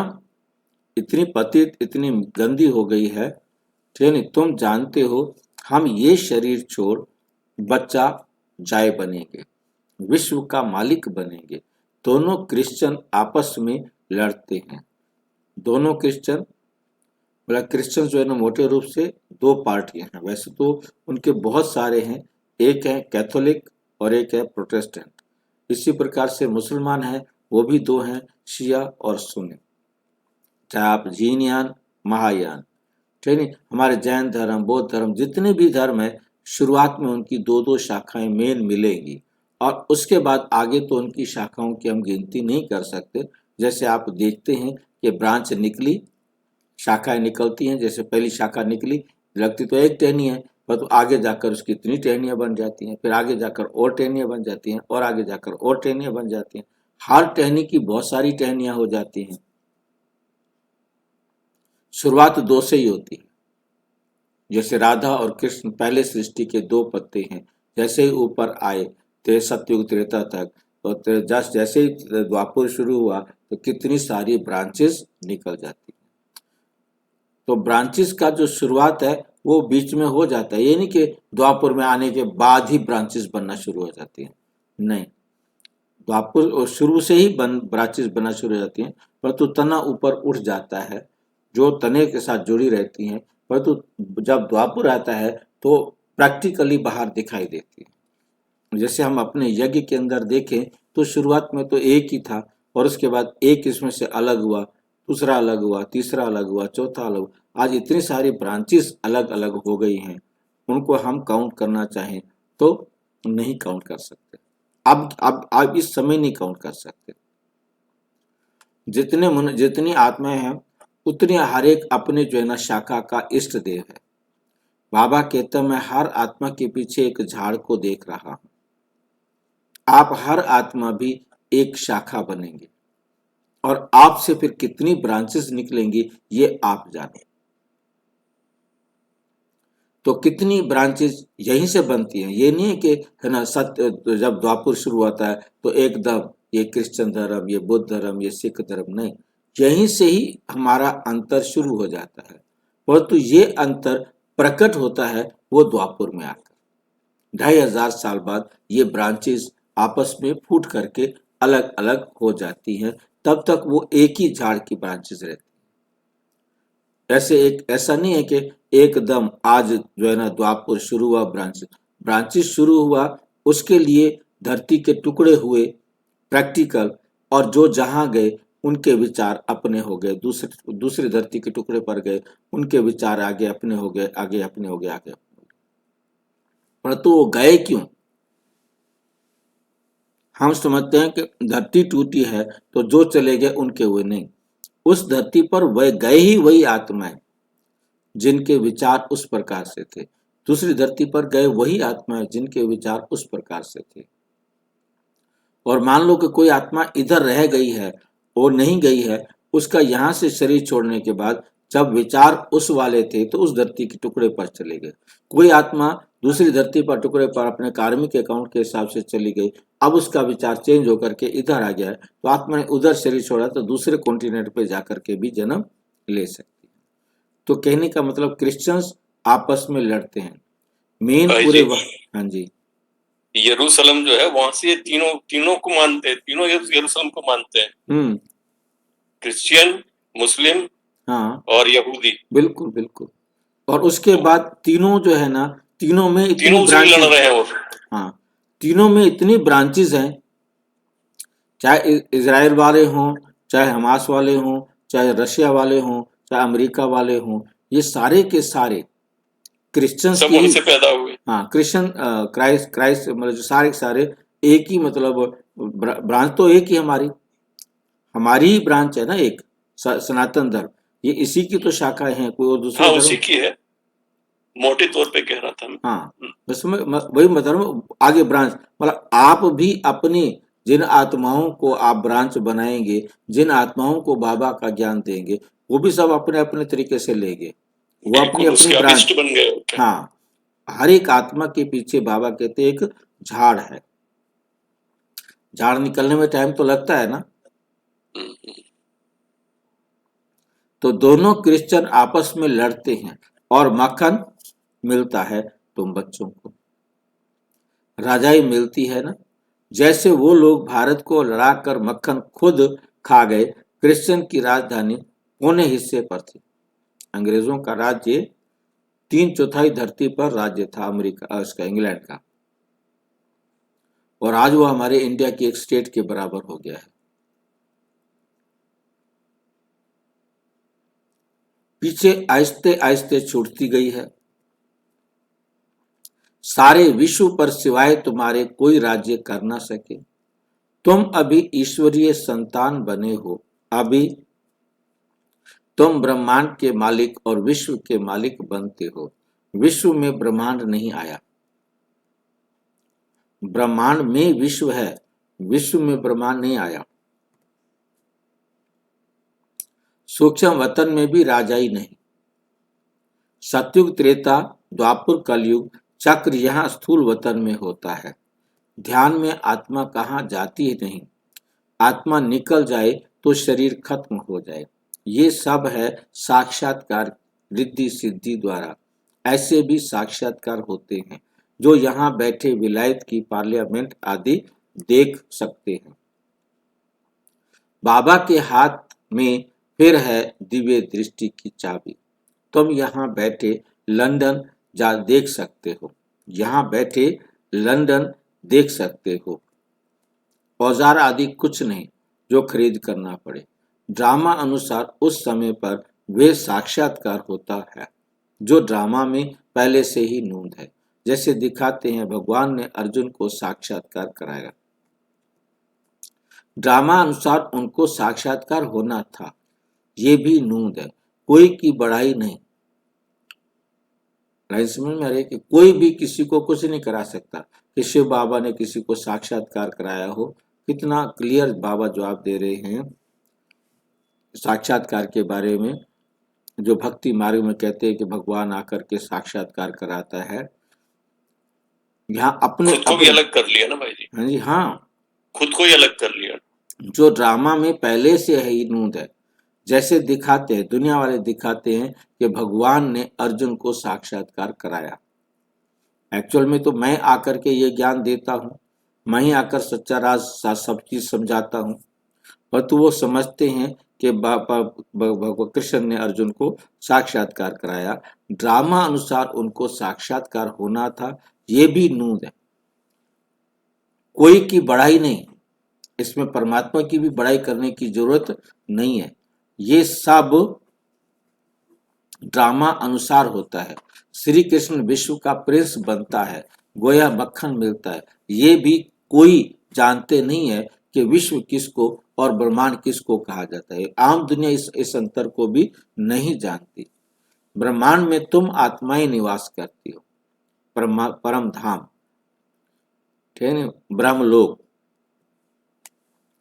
इतनी पतित, इतनी गंदी हो गई है। तुम जानते हो हम ये शरीर छोड़ बच्चा जाय बनेंगे, विश्व का मालिक बनेंगे। दोनों क्रिश्चियन आपस में लड़ते हैं। दोनों क्रिश्चियन जो है ना मोटे रूप से दो पार्टियां हैं, वैसे तो उनके बहुत सारे हैं, एक है कैथोलिक और एक है प्रोटेस्टेंट। इसी प्रकार से मुसलमान है, वो भी दो हैं, शिया और सुन्नी। चाहे आप जीनयान महायान, ठीक है। हमारे जैन धर्म, बौद्ध धर्म, जितने भी धर्म है, शुरुआत में उनकी दो दो शाखाएं मेन मिलेंगी और उसके बाद आगे तो उनकी शाखाओं की हम गिनती नहीं कर सकते। जैसे आप देखते हैं कि ब्रांच निकली, शाखाएं निकलती हैं, जैसे पहली शाखा निकली, लगती तो एक टहनी है, पर तो आगे जाकर उसकी इतनी टहनियां बन जाती हैं, फिर आगे जाकर और टहनियां बन जाती हैं और आगे जाकर और टहनियां बन जाती हैं। हर टहनी की बहुत सारी टहनियां हो जाती हैं। शुरुआत दो से ही होती है, जैसे राधा और कृष्ण पहले सृष्टि के दो पत्ते हैं, जैसे ही ऊपर आए सतयुग त्रेता तक, तो जैसे ही द्वापर शुरू हुआ तो कितनी सारी ब्रांचेस निकल जाती हैं। तो ब्रांचेस का जो शुरुआत है वो बीच में हो जाता है, ये नहीं कि द्वापर में आने के बाद ही ब्रांचेस बनना शुरू हो जाती हैं, नहीं, द्वापर शुरू से ही ब्रांचेस बनना शुरू हो जाती हैं, परंतु तना ऊपर उठ जाता है, जो तने के साथ जुड़ी रहती हैं, परंतु जब द्वापर आता है तो प्रैक्टिकली बाहर दिखाई देती है। जैसे हम अपने यज्ञ के अंदर देखें तो शुरुआत में तो एक ही था, और उसके बाद एक इसमें से अलग हुआ, दूसरा अलग हुआ, तीसरा अलग हुआ, चौथा अलग हुआ। आज इतनी सारी ब्रांचेस अलग अलग हो गई हैं, उनको हम काउंट करना चाहें तो नहीं काउंट कर सकते। अब इस समय नहीं काउंट कर सकते। जितनी आत्माएं हैं उतनी हर एक अपने जो है ना शाखा का इष्ट देव है। बाबा कहते हैं, मैं हर आत्मा के पीछे एक झाड़ को देख रहा हूं। आप हर आत्मा भी एक शाखा बनेंगे, और आपसे फिर कितनी ब्रांचेस निकलेंगी ये आप जाने। तो कितनी ब्रांचेस यहीं से बनती हैं, ये नहीं है कि है ना सत्य जब द्वापर शुरू होता है तो एकदम ये क्रिश्चियन धर्म, ये बुद्ध धर्म, ये सिख धर्म, नहीं, यहीं से ही हमारा अंतर शुरू हो जाता है। परंतु ये अंतर प्रकट होता है वो द्वापर में आकर। 2500 साल बाद ये ब्रांचेस आपस में फूट करके अलग अलग हो जाती हैं, तब तक वो एक ही झाड़ की ब्रांचेस रहती हैं। ऐसा नहीं है कि एकदम आज जो है ना द्वापर शुरू हुआ, ब्रांचेस शुरू हुआ, उसके लिए धरती के टुकड़े हुए प्रैक्टिकल, और जो जहां गए उनके विचार अपने हो गए, दूसरे धरती के टुकड़े पर गए, उनके विचार आगे अपने हो गए, आगे अपने हो गए। परंतु वो गए क्यों? हम समझते हैं कि धरती टूटी है तो जो चले गए उनके हुए, नहीं, उस धरती पर वह गए ही वही आत्माएं जिनके विचार उस प्रकार से थे, दूसरी धरती पर गए वही आत्माएं जिनके विचार उस प्रकार से थे। और मान लो कि कोई आत्मा इधर रह गई है और नहीं गई है, उसका यहाँ से शरीर छोड़ने के बाद जब विचार उस वाले थे तो उस धरती के टुकड़े पर चले गए। कोई आत्मा दूसरी धरती पर टुकड़े पर अपने कार्मिक अकाउंट के हिसाब से चली गई, अब उसका विचार चेंज होकर के इधर आ गया है, तो आत्मा ने उधर शरीर छोड़ा तो दूसरे कॉन्टिनेंट पे जाकर के भी जन्म ले सकती है। तो कहने का मतलब क्रिश्चियंस आपस में लड़ते हैं, मेन पूरे। हाँ जी, यरूशलेम जो है वहां से ये तीनों को मानते हैं, तीनों यरूशलेम को मानते हैं, क्रिश्चियन, मुस्लिम, हाँ, और यहूदी। बिल्कुल बिल्कुल। और उसके बाद तीनों जो है ना, तीनों में इतनी ब्रांचेस लड़ रहे हैं। हाँ, तीनों में इतनी ब्रांचेस हैं, चाहे इजराइल वाले हों, चाहे हमास वाले हों, चाहे रशिया वाले हों, चाहे अमेरिका वाले हों, ये सारे के सारे क्रिश्चियन सब उनसे पैदा हुए। हाँ, क्रिश्चियन क्राइस्ट मतलब जो सारे के सारे एक ही, मतलब ब्रांच तो एक ही हमारी ही ब्रांच है ना, एक सनातन धर्म, ये इसी की तो शाखाएं हैं, कोई और दूसरा हाँ, उसी की है, मोटे तौर पे कह रहा था मैं। हाँ, बस मैं वही मतलब आगे ब्रांच, मतलब आप भी अपनी जिन आत्माओं को आप ब्रांच बनाएंगे, जिन आत्माओं को बाबा का ज्ञान देंगे, वो भी सब अपने अपने तरीके से लेंगे, वो अपनी अपनी ब्रांच बन गए। हाँ, हर एक आत्मा के पीछे बाबा कहते एक झाड़ है। झाड़ निकलने में टाइम तो लगता है ना। तो दोनों क्रिश्चियन आपस में लड़ते हैं और मक्खन मिलता है तुम बच्चों को, राजाई मिलती है ना। जैसे वो लोग भारत को लड़ाकर मक्खन खुद खा गए, क्रिश्चियन की राजधानी पौने हिस्से पर थी। अंग्रेजों का राज्य 3/4 धरती पर राज्य था अमेरिका, उसका इंग्लैंड का, और आज वो हमारे इंडिया की एक स्टेट के बराबर हो गया है। पीछे आहिस्ते आहिस्ते छूटती गई है। सारे विश्व पर सिवाय तुम्हारे कोई राज्य कर ना सके। तुम अभी ईश्वरीय संतान बने हो, अभी तुम ब्रह्मांड के मालिक और विश्व के मालिक बनते हो। विश्व में ब्रह्मांड नहीं आया, ब्रह्मांड में विश्व है, विश्व में ब्रह्मांड नहीं आया। सूक्ष्म वतन में भी राजाई नहीं, सतयुग, त्रेता, द्वापर, कलयुग चक्र यहाँ स्थूल वतन में होता है। ध्यान में आत्मा कहाँ जाती है नहीं, आत्मा निकल जाए तो शरीर खत्म हो जाए। ये सब है साक्षात्कार रिद्धि सिद्धि द्वारा। ऐसे भी साक्षात्कार होते हैं जो यहाँ बैठे विलायत की पार्लियामेंट आदि देख सकते हैं। बाबा के हाथ में फिर है दिव्य दृष्टि की चाबी। तुम यहाँ बैठे लंदन जा देख सकते हो, यहाँ बैठे लंदन देख सकते हो। औजार आदि कुछ नहीं जो खरीद करना पड़े। ड्रामा अनुसार उस समय पर वे साक्षात्कार होता है जो ड्रामा में पहले से ही नूंद है। जैसे दिखाते हैं भगवान ने अर्जुन को साक्षात्कार कराया, ड्रामा अनुसार उनको साक्षात्कार होना था। ये भी नूंद है, कोई की बढ़ाई नहीं। समझ में आ रही कि कोई भी किसी को कुछ नहीं करा सकता कि शिव बाबा ने किसी को साक्षात्कार कराया हो। कितना क्लियर बाबा जवाब दे रहे हैं साक्षात्कार के बारे में, जो भक्ति मार्ग में कहते हैं कि भगवान आकर के साक्षात्कार कराता है। यहाँ अपने खुद को भी अलग कर लिया ना भाई जी। हाँ जी, हाँ, खुद को ही अलग कर लिया। जो ड्रामा में पहले से है ही नूंद है। जैसे दिखाते हैं, दुनिया वाले दिखाते हैं कि भगवान ने अर्जुन को साक्षात्कार कराया। एक्चुअल में तो मैं आकर के ये ज्ञान देता हूँ, मैं ही आकर सच्चा राज सब चीज समझाता हूँ, परंतु वो समझते हैं कि कृष्ण ने अर्जुन को साक्षात्कार कराया। ड्रामा अनुसार उनको साक्षात्कार होना था। ये भी नूंद है, कोई की बढ़ाई नहीं। इसमें परमात्मा की भी बढ़ाई करने की जरूरत नहीं है। ये सब ड्रामा अनुसार होता है। श्री कृष्ण विश्व का प्रिंस बनता है, गोया मक्खन मिलता है। ये भी कोई जानते नहीं है कि विश्व किसको और ब्रह्मांड किसको कहा जाता है। आम दुनिया इस अंतर को भी नहीं जानती। ब्रह्मांड में तुम आत्माएं निवास करती हो, परम धाम, ठीक है, ब्रह्मलोक।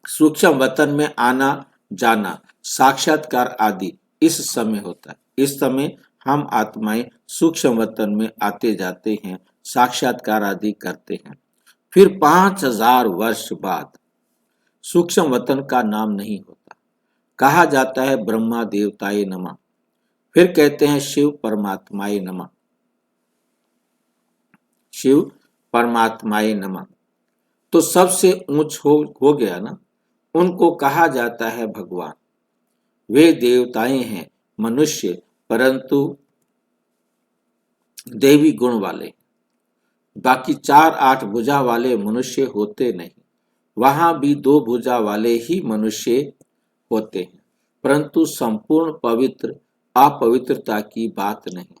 सूक्ष्म वतन में आना जाना, साक्षात्कार आदि इस समय होता है। इस समय हम आत्माएं सूक्ष्म वतन में आते जाते हैं, साक्षात्कार आदि करते हैं। फिर 5000 वर्ष बाद सूक्ष्म वतन का नाम नहीं होता, कहा जाता है ब्रह्मा देवताए नमः। फिर कहते हैं शिव परमात्माए नमः, शिव परमात्माए नमः। तो सबसे ऊंच हो गया ना, उनको कहा जाता है भगवान। वे देवताएं हैं, मनुष्य, परंतु देवी गुण वाले। बाकी 4-8 भुजा वाले मनुष्य होते नहीं। वहां भी 2 भुजा वाले ही मनुष्य होते हैं, परंतु संपूर्ण पवित्र अपवित्रता की बात नहीं।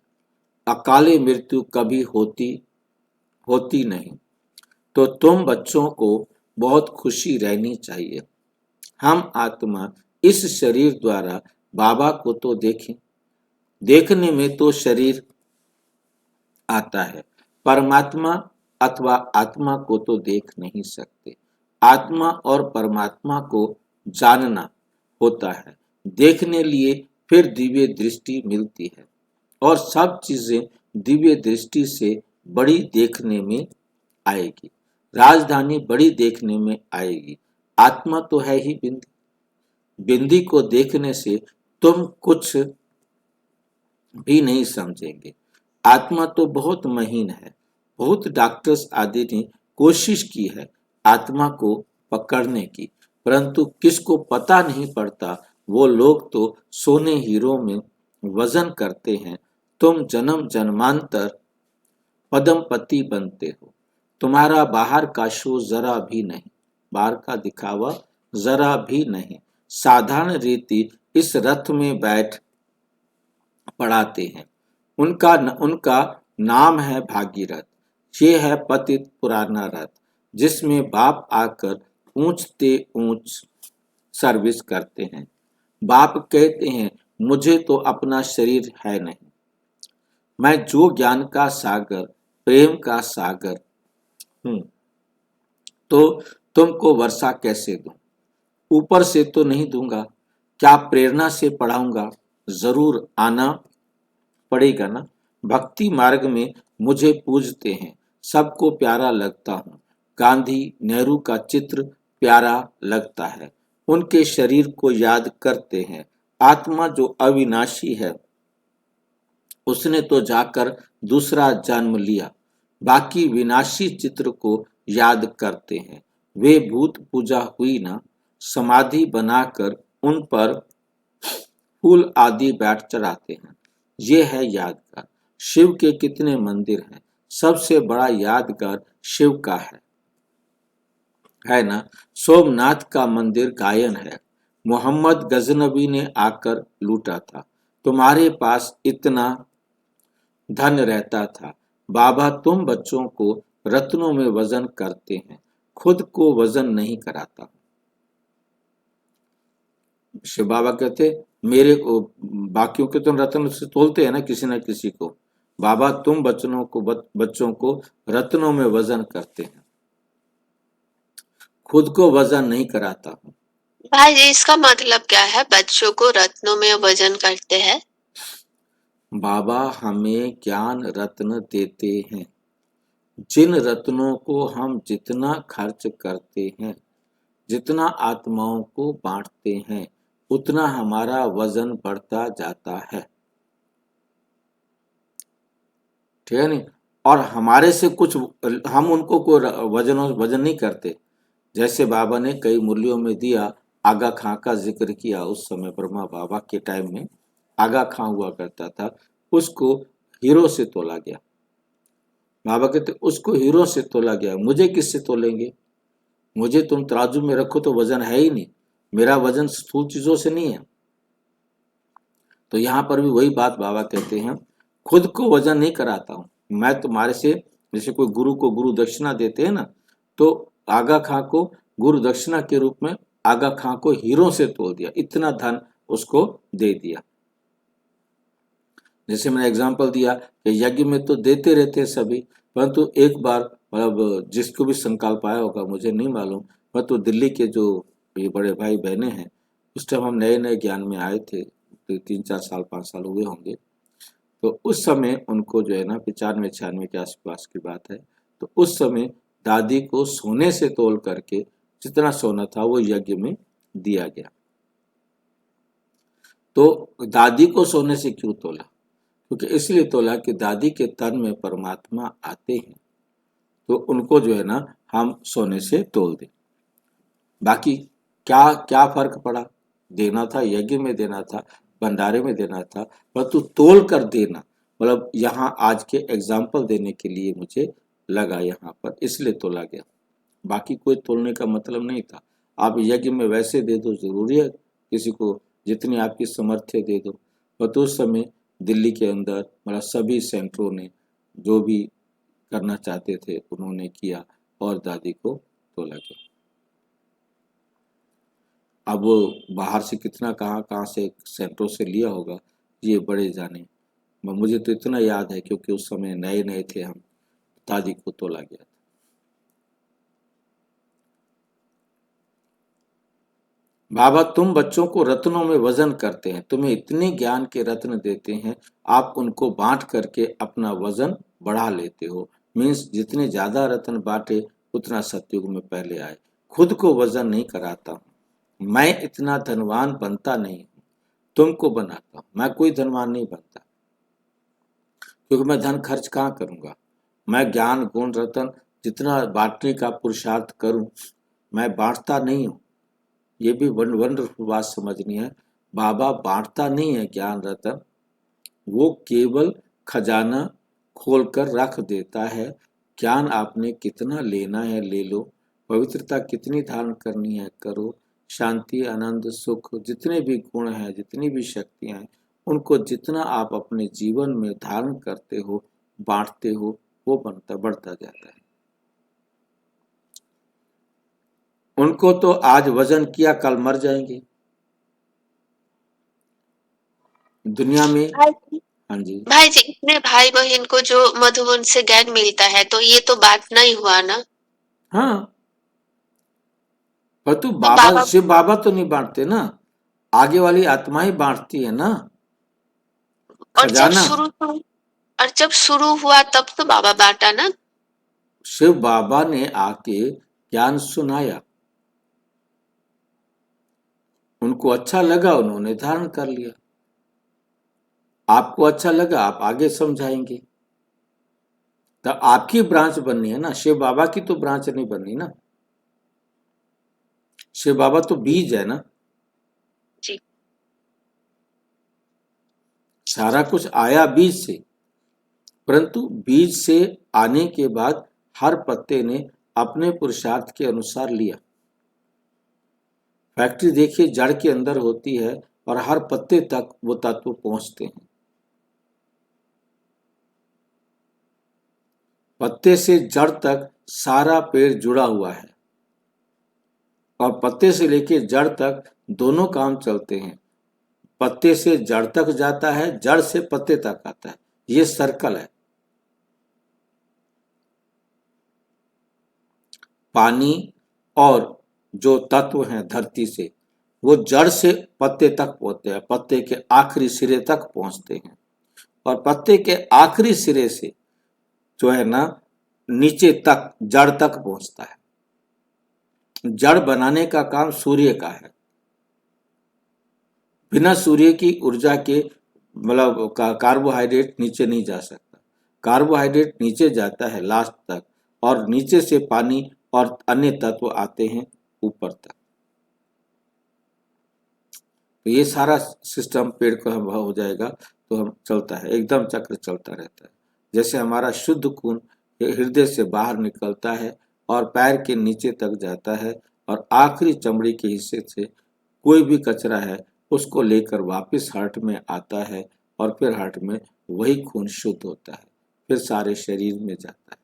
अकाले मृत्यु कभी होती नहीं। तो तुम बच्चों को बहुत खुशी रहनी चाहिए। हम आत्मा इस शरीर द्वारा बाबा को तो देखें, देखने में तो शरीर आता है, परमात्मा अथवा आत्मा को तो देख नहीं सकते। आत्मा और परमात्मा को जानना होता है, देखने लिए फिर दिव्य दृष्टि मिलती है, और सब चीजें दिव्य दृष्टि से बड़ी देखने में आएगी। राजधानी बड़ी देखने में आएगी। आत्मा तो है ही बिंदी, बिंदी को देखने से तुम कुछ भी नहीं समझेंगे। आत्मा तो बहुत महीन है। बहुत डॉक्टर्स आदि ने कोशिश की है आत्मा को पकड़ने की, परंतु किसको पता नहीं पड़ता। वो लोग तो सोने हीरो में वजन करते हैं। तुम जन्म जन्मांतर पदमपति बनते हो। तुम्हारा बाहर का शो जरा भी नहीं, बाहर का दिखावा जरा भी नहीं। साधारण रीति इस रथ में बैठ पढ़ाते हैं। उनका नाम है भागीरथ। ये है पतित पुराना रथ, जिसमें बाप आकर ऊंचते ऊंच सर्विस करते हैं। बाप कहते हैं मुझे तो अपना शरीर है नहीं, मैं जो ज्ञान का सागर प्रेम का सागर हूं, तो तुमको वर्षा कैसे दूं? ऊपर से तो नहीं दूंगा, क्या प्रेरणा से पढ़ाऊंगा? जरूर आना पड़ेगा ना। भक्ति मार्ग में मुझे पूजते हैं, सबको प्यारा लगता हूँ। गांधी नेहरू का चित्र प्यारा लगता है, उनके शरीर को याद करते हैं। आत्मा जो अविनाशी है उसने तो जाकर दूसरा जन्म लिया, बाकी विनाशी चित्र को याद करते हैं। वे भूत पूजा हुई ना, समाधि बनाकर उन पर फूल आदि बैठ चढ़ाते हैं। ये है यादगार। शिव के कितने मंदिर हैं, सबसे बड़ा यादगार शिव का है ना। सोमनाथ का मंदिर गायन है, मोहम्मद गजनबी ने आकर लूटा था। तुम्हारे पास इतना धन रहता था। बाबा तुम बच्चों को रत्नों में वजन करते हैं, खुद को वजन नहीं कराता। शिव बाबा कहते मेरे को बाकियों के तुम रत्न से तोलते हैं ना किसी न किसी को। बाबा तुम बच्चों को रत्नों में वजन करते हैं, खुद को वजन नहीं कराता हूँ। भाई जी इसका मतलब क्या है, बच्चों को रत्नों में वजन करते हैं? बाबा हमें ज्ञान रत्न देते हैं, जिन रत्नों को हम जितना खर्च करते हैं, जितना आत्माओं को बांटते हैं, उतना हमारा वजन बढ़ता जाता है। ठीक है नहीं। और हमारे से कुछ हम उनको कोई वजन नहीं करते। जैसे बाबा ने कई मूल्यों में दिया, आगा खां का जिक्र किया। उस समय ब्रह्मा बाबा के टाइम में आगा खां हुआ करता था, उसको हीरो से तोला गया। बाबा कहते उसको हीरो से तोला गया, मुझे किससे तोलेंगे? मुझे तुम तराजू में रखो तो वजन है ही नहीं, मेरा वजन स्थूल चीजों से नहीं है। तो यहाँ पर भी वही बात बाबा कहते हैं, खुद को वजन नहीं कराता हूँ मैं तुम्हारे से। जैसे कोई गुरु को गुरु दक्षिणा देते हैं ना, तो आगा खां को गुरु दक्षिणा के रूप में आगा खां को हीरो से तोल दिया, इतना धन उसको दे दिया। जैसे मैंने एग्जांपल दिया कि यज्ञ में तो देते रहते हैं सभी, परंतु एक बार मतलब जिसको भी संकल्प आया होगा मुझे नहीं मालूम, परंतु दिल्ली के जो ये बड़े भाई बहने हैं, उस टाइम हम नए नए ज्ञान में आए थे, तो 3-4 साल 5 साल हुए होंगे। तो उस समय उनको जो है ना 95-96 के आसपास की बात है, तो उस समय दादी को सोने से तोल करके जितना सोना था वो यज्ञ में दिया गया। तो दादी को सोने से क्यों तोला? क्योंकि इसलिए तोला कि दादी के तन में परमात्मा आते हैं, तो उनको जो है ना हम सोने से तोल दें। बाकी क्या क्या फर्क पड़ा? देना था यज्ञ में देना था, भंडारे में देना था, परंतु तोल कर देना, मतलब यहाँ आज के एग्जाम्पल देने के लिए मुझे लगा यहाँ पर, इसलिए तोला गया। बाकी कोई तोलने का मतलब नहीं था। आप यज्ञ में वैसे दे दो, जरूरी है किसी को जितनी आपकी समर्थ्य दे दो। पर उस समय दिल्ली के अंदर मतलब सभी सेंटरों ने जो भी करना चाहते थे उन्होंने किया और दादी को तोला गया। अब वो बाहर से कितना कहाँ से सेंटरों से लिया होगा ये बड़े जाने, मुझे तो इतना याद है क्योंकि उस समय नए नए थे हम, दादी को तोला गया था। बाबा तुम बच्चों को रत्नों में वजन करते हैं, तुम्हें इतने ज्ञान के रत्न देते हैं, आप उनको बांट करके अपना वजन बढ़ा लेते हो। मीन्स जितने ज्यादा रत्न बांटे उतना सतयुग में पहले आए। खुद को वजन नहीं कराता हूँ, मैं इतना धनवान बनता नहीं हूँ, तुमको बनाता हूँ। मैं कोई धनवान नहीं बनता क्योंकि मैं धन खर्च कहाँ करूँगा। मैं ज्ञान गुण रत्न जितना बांटने का पुरुषार्थ करूँ, मैं बांटता नहीं हूँ। ये भी वंडरफुल बात समझनी है। बाबा बांटता नहीं है ज्ञान रत्न, वो केवल खजाना खोलकर रख देता है। ज्ञान आपने कितना लेना है ले लो, पवित्रता कितनी धारण करनी है करो, शांति आनंद सुख जितने भी गुण हैं जितनी भी शक्तियां हैं उनको जितना आप अपने जीवन में धारण करते हो बांटते हो वो बढ़ता जाता है। उनको तो आज वजन किया कल मर जाएंगे दुनिया में। हाँ जी भाई जी इतने भाई बहन को जो मधुबन से ज्ञान मिलता है तो ये तो बात नहीं हुआ ना। हाँ पर तू बाबा शिव बाबा तो नहीं बांटते ना, आगे वाली आत्मा ही बांटती है ना। और खजाना जब शुरू हुआ तब तो बाबा बांटा ना। शिव बाबा ने आके ज्ञान सुनाया, उनको अच्छा लगा, उन्होंने धारण कर लिया। आपको अच्छा लगा, आप आगे समझाएंगे, तो आपकी ब्रांच बननी है ना, शिव बाबा की तो ब्रांच नहीं बननी ना। शिव बाबा तो बीज है ना। जी। सारा कुछ आया बीज से, परंतु बीज से आने के बाद हर पत्ते ने अपने पुरुषार्थ के अनुसार लिया। फैक्ट्री देखिए जड़ के अंदर होती है और हर पत्ते तक वो तत्व पहुंचते हैं। पत्ते से जड़ तक सारा पेड़ जुड़ा हुआ है और पत्ते से लेके जड़ तक दोनों काम चलते हैं। पत्ते से जड़ तक जाता है, जड़ से पत्ते तक आता है, ये सर्कल है। पानी और जो तत्व हैं धरती से, वो जड़ से पत्ते तक पहुंचते हैं, पत्ते के आखिरी सिरे तक पहुंचते हैं और पत्ते के आखिरी सिरे से जो है ना नीचे तक जड़ तक पहुंचता है। जड़ बनाने का काम सूर्य का है। बिना सूर्य की ऊर्जा के मतलब कार्बोहाइड्रेट नीचे नहीं जा सकता। कार्बोहाइड्रेट नीचे जाता है लास्ट तक और नीचे से पानी और अन्य तत्व आते हैं ऊपर तक। तो ये सारा सिस्टम पेड़ का हो जाएगा तो हम चलता है, एकदम चक्र चलता रहता है। जैसे हमारा शुद्ध खून हृदय से बाहर निकलता है और पैर के नीचे तक जाता है और आखिरी चमड़ी के हिस्से से कोई भी कचरा है उसको लेकर वापस हार्ट में आता है और फिर हार्ट में वही खून शुद्ध होता है, फिर सारे शरीर में जाता है।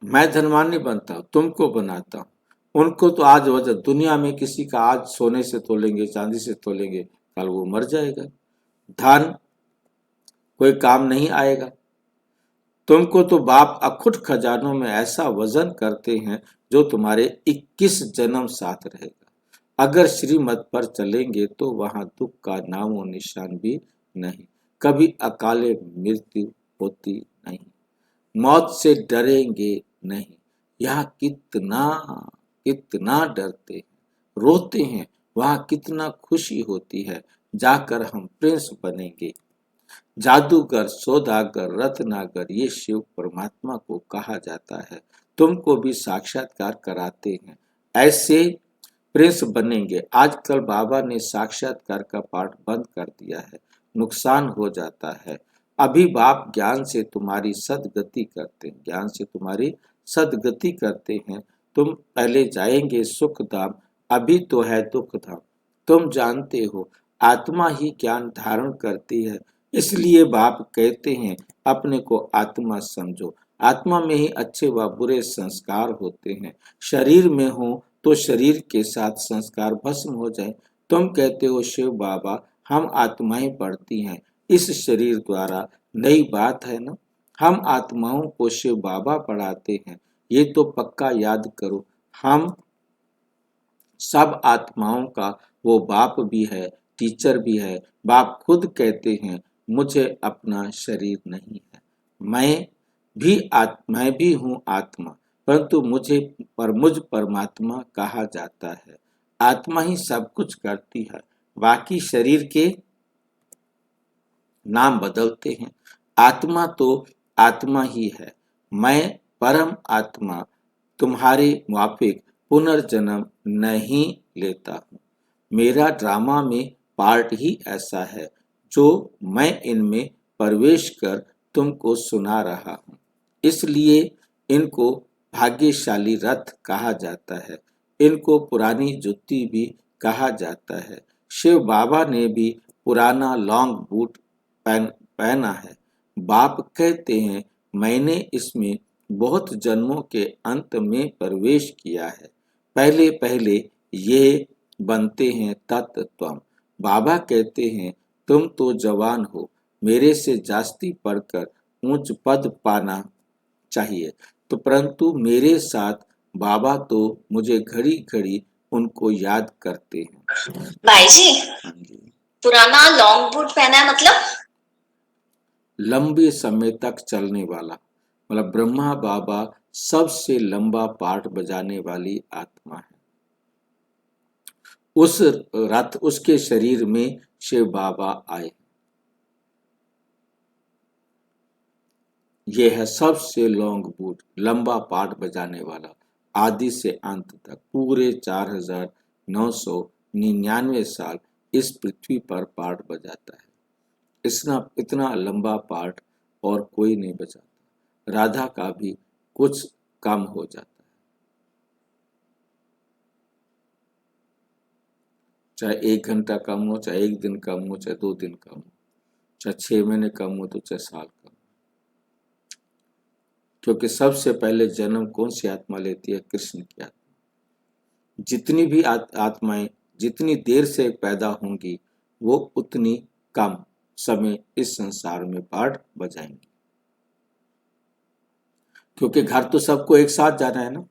मैं धनवान नहीं बनता, तुमको बनाता हूं। उनको तो आज वजह दुनिया में किसी का आज सोने से तोलेंगे, चांदी से तोलेंगे, कल वो मर जाएगा। धन कोई काम नहीं आएगा। तुमको तो बाप अखुट खजानों में ऐसा वजन करते हैं जो तुम्हारे 21 जन्म साथ रहेगा। अगर श्रीमत पर चलेंगे तो वहां दुख का नामो निशान भी नहीं, कभी अकाले मृत्यु होती नहीं, मौत से डरेंगे नहीं। यहाँ कितना डरते हैं, रोते हैं, वहां कितना खुशी होती है। जाकर हम प्रिंस बनेंगे। जादूगर, सौदागर, रत्नागर, ये शिव परमात्मा को कहा जाता है। तुमको भी साक्षात्कार कराते हैं, ऐसे प्रिंस बनेंगे। आजकल बाबा ने साक्षात्कार का पाठ बंद कर दिया है, नुकसान हो जाता है। अभी बाप ज्ञान से तुम्हारी सदगति करते हैं, ज्ञान से तुम्हारी सदगति करते हैं। तुम पहले जाएंगे सुख धाम, अभी तो है दुख धाम। तुम जानते हो आत्मा ही ज्ञान धारण करती है, इसलिए बाप कहते हैं अपने को आत्मा समझो। आत्मा में ही अच्छे व बुरे संस्कार होते हैं। शरीर में हो तो शरीर के साथ संस्कार भस्म हो जाए। तुम कहते हो शिव बाबा हम आत्माएं पढ़ती हैं इस शरीर द्वारा, नई बात है ना। हम आत्माओं को शिव बाबा पढ़ाते हैं, ये तो पक्का याद करो। हम सब आत्माओं का वो बाप भी है, टीचर भी है। बाप खुद कहते हैं मुझे अपना शरीर नहीं है, मैं भी हूँ आत्मा, परंतु मुझ परमात्मा कहा जाता है। आत्मा ही सब कुछ करती है, बाकी शरीर के नाम बदलते हैं। आत्मा तो आत्मा ही है। मैं परम आत्मा तुम्हारे मुआफिक पुनर्जन्म नहीं लेता हूँ। मेरा ड्रामा में पार्ट ही ऐसा है जो मैं इनमें प्रवेश कर तुमको सुना रहा हूँ। इसलिए इनको भाग्यशाली रथ कहा जाता है, इनको पुरानी जुत्ती भी कहा जाता है। शिव बाबा ने भी पुराना लॉन्ग बूट पहना है। बाप कहते हैं मैंने इसमें बहुत जन्मों के अंत में प्रवेश किया है। पहले पहले ये बनते हैं तत्त्वम। बाबा कहते हैं तुम तो जवान हो, मेरे से जास्ती पढ़कर ऊंच पद पाना चाहिए, तो परंतु मेरे साथ बाबा तो मुझे घड़ी घड़ी उनको याद करते हैं। भाई जी, हाँ जी। पुराना लॉन्ग बूट पहना है मतलब? लंबे समय तक चलने वाला, मतलब ब्रह्मा बाबा सबसे लंबा पाठ बजाने वाली आत्मा है। उस रात उसके शरीर में शिव बाबा आए। यह है सबसे लॉन्ग बूट, लंबा पाठ बजाने वाला, आदि से अंत तक पूरे 4999 साल इस पृथ्वी पर पाठ बजाता है। इतना लंबा पाठ और कोई नहीं बजाता। राधा का भी कुछ कम हो जाता है, चाहे 1 घंटा कम हो, चाहे 1 दिन कम हो, चाहे 2 दिन कम हो, चाहे 6 महीने कम हो, तो चाहे साल कम हो। क्योंकि सबसे पहले जन्म कौन सी आत्मा लेती है? कृष्ण की आत्मा। जितनी भी आत्माएं जितनी देर से पैदा होंगी वो उतनी कम समय इस संसार में पाठ बजाएंगी, क्योंकि घर तो सबको एक साथ जाना है ना।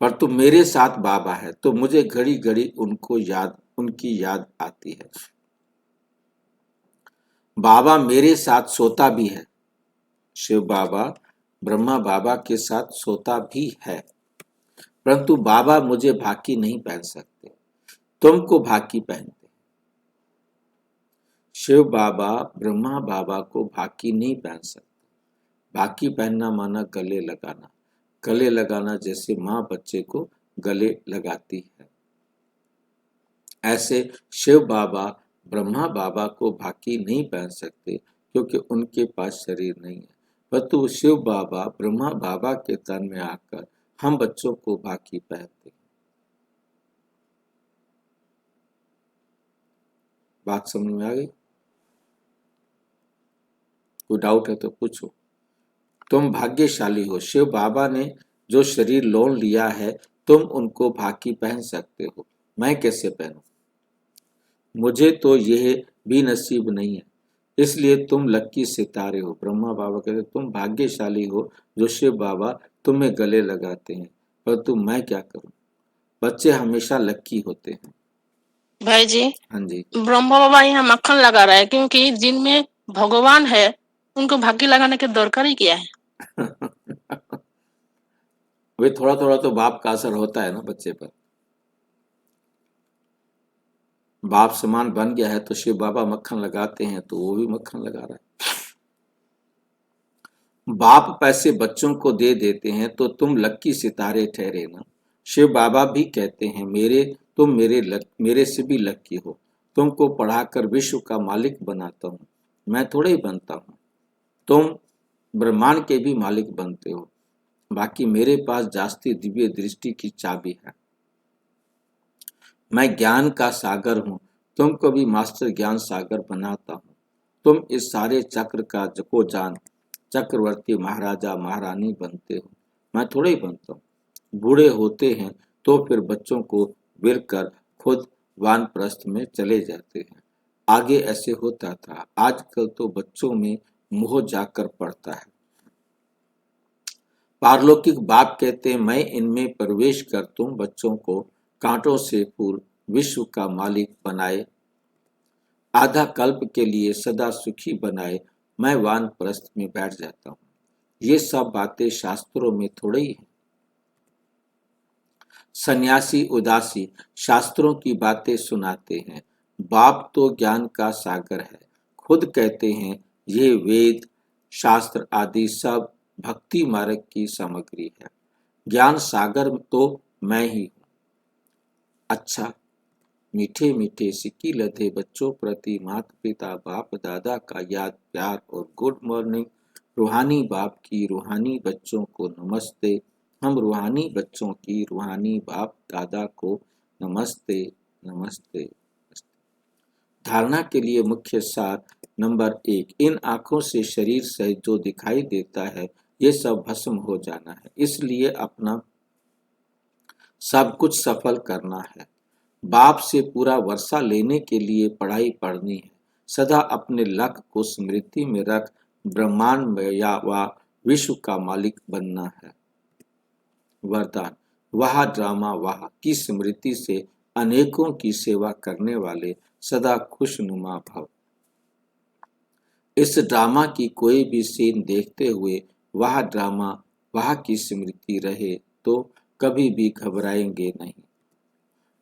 पर तो मेरे साथ बाबा है तो मुझे घड़ी घड़ी उनकी याद आती है। बाबा मेरे साथ सोता भी है। शिव बाबा ब्रह्मा बाबा के साथ सोता भी है, परंतु बाबा मुझे भाकी नहीं पहन सकते, तुमको भाकी पहनते। शिव बाबा ब्रह्मा बाबा को भाकी नहीं पहन सकते। भाकी पहनना माना गले लगाना, गले लगाना जैसे माँ बच्चे को गले लगाती है, ऐसे शिव बाबा ब्रह्मा बाबा को भाकी नहीं पहन सकते, क्योंकि उनके पास शरीर नहीं है। परंतु शिव बाबा ब्रह्मा बाबा के तन में आकर हम बच्चों को भाकी पहनते। बात समझ में आ गई? कोई डाउट है तो पूछो। तुम भाग्यशाली हो, शिव बाबा ने जो शरीर लोन लिया है तुम उनको भाकी पहन सकते हो, मैं कैसे पहनूं? मुझे तो यह भी नसीब नहीं है, इसलिए तुम लक्की सितारे हो। ब्रह्मा बाबा कहते तुम भाग्यशाली हो जो शिव बाबा तुम्हें गले लगाते हैं, परंतु मैं क्या करूं? बच्चे हमेशा लक्की होते हैं। भाई जी, हाँ जी। ब्रह्मा बाबा यहाँ मक्खन लगा रहा है, क्योंकि जिनमें भगवान है उनको भाग्य लगाने की दरकार ही क्या है? वे थोड़ा थोड़ा तो बाप का असर होता है ना बच्चे पर। बाप समान बन गया है तो शिव बाबा मक्खन लगाते हैं तो वो भी मक्खन लगा रहा है। बाप पैसे बच्चों को दे देते हैं तो तुम लक्की सितारे ठहरे ना। शिव बाबा भी कहते हैं तुम मेरे से भी लक्की हो, तुमको पढ़ाकर विश्व का मालिक बनाता हूँ। मैं थोड़े ही बनता हूँ, तुम ब्रह्मांड के भी मालिक बनते हो। बाकी मेरे पास जास्ती दिव्य दृष्टि की चाबी है। मैं ज्ञान का सागर हूँ, तुमको भी मास्टर ज्ञान सागर बनाता हूँ। तुम इस सारे चक्र का जको जान चक्रवर्ती महाराजा महारानी बनते हो, मैं थोड़े ही बनता हूँ। बूढ़े होते हैं तो फिर बच्चों को विरकर खुद वानप्रस्थ में चले जाते हैं। आगे ऐसे होता था, आजकल तो बच्चों में मोह जाकर पड़ता है। पारलौकिक बाप कहते हैं मैं इनमें प्रवेश कर तुम बच्चों को कांटों से पूर्ण विश्व का मालिक बनाए, आधा कल्प के लिए सदा सुखी बनाए, मैं वानप्रस्थ में बैठ जाता हूँ। ये सब बातें शास्त्रों में थोड़े ही हैं। सन्यासी उदासी शास्त्रों की बातें सुनाते हैं। बाप तो ज्ञान का सागर है, खुद कहते हैं ये वेद शास्त्र आदि सब भक्ति मार्ग की सामग्री है। ज्ञान सागर तो मैं ही हूँ। अच्छा, मीठे मीठे सिक्की लधे बच्चों प्रति माता पिता बाप दादा का याद प्यार और गुड मॉर्निंग। रूहानी बाप की रूहानी बच्चों को नमस्ते। हम रूहानी बच्चों की रूहानी बाप दादा को नमस्ते नमस्ते। धारणा के लिए मुख्य सार नंबर 1, इन आंखों से शरीर सहित जो दिखाई देता है ये सब भस्म हो जाना है, इसलिए अपना सब कुछ सफल करना है। बाप से पूरा वर्षा लेने के लिए पढ़ाई पढ़नी है। सदा अपने लक्ष्य को स्मृति में रख ब्रह्मांड में या व विश्व का मालिक बनना है। वरदान, वह ड्रामा वाह की स्मृति से अनेकों की सेवा करने वाले सदा खुशनुमा भव। इस ड्रामा की कोई भी सीन देखते हुए वह ड्रामा वह की स्मृति रहे तो कभी भी घबराएंगे नहीं,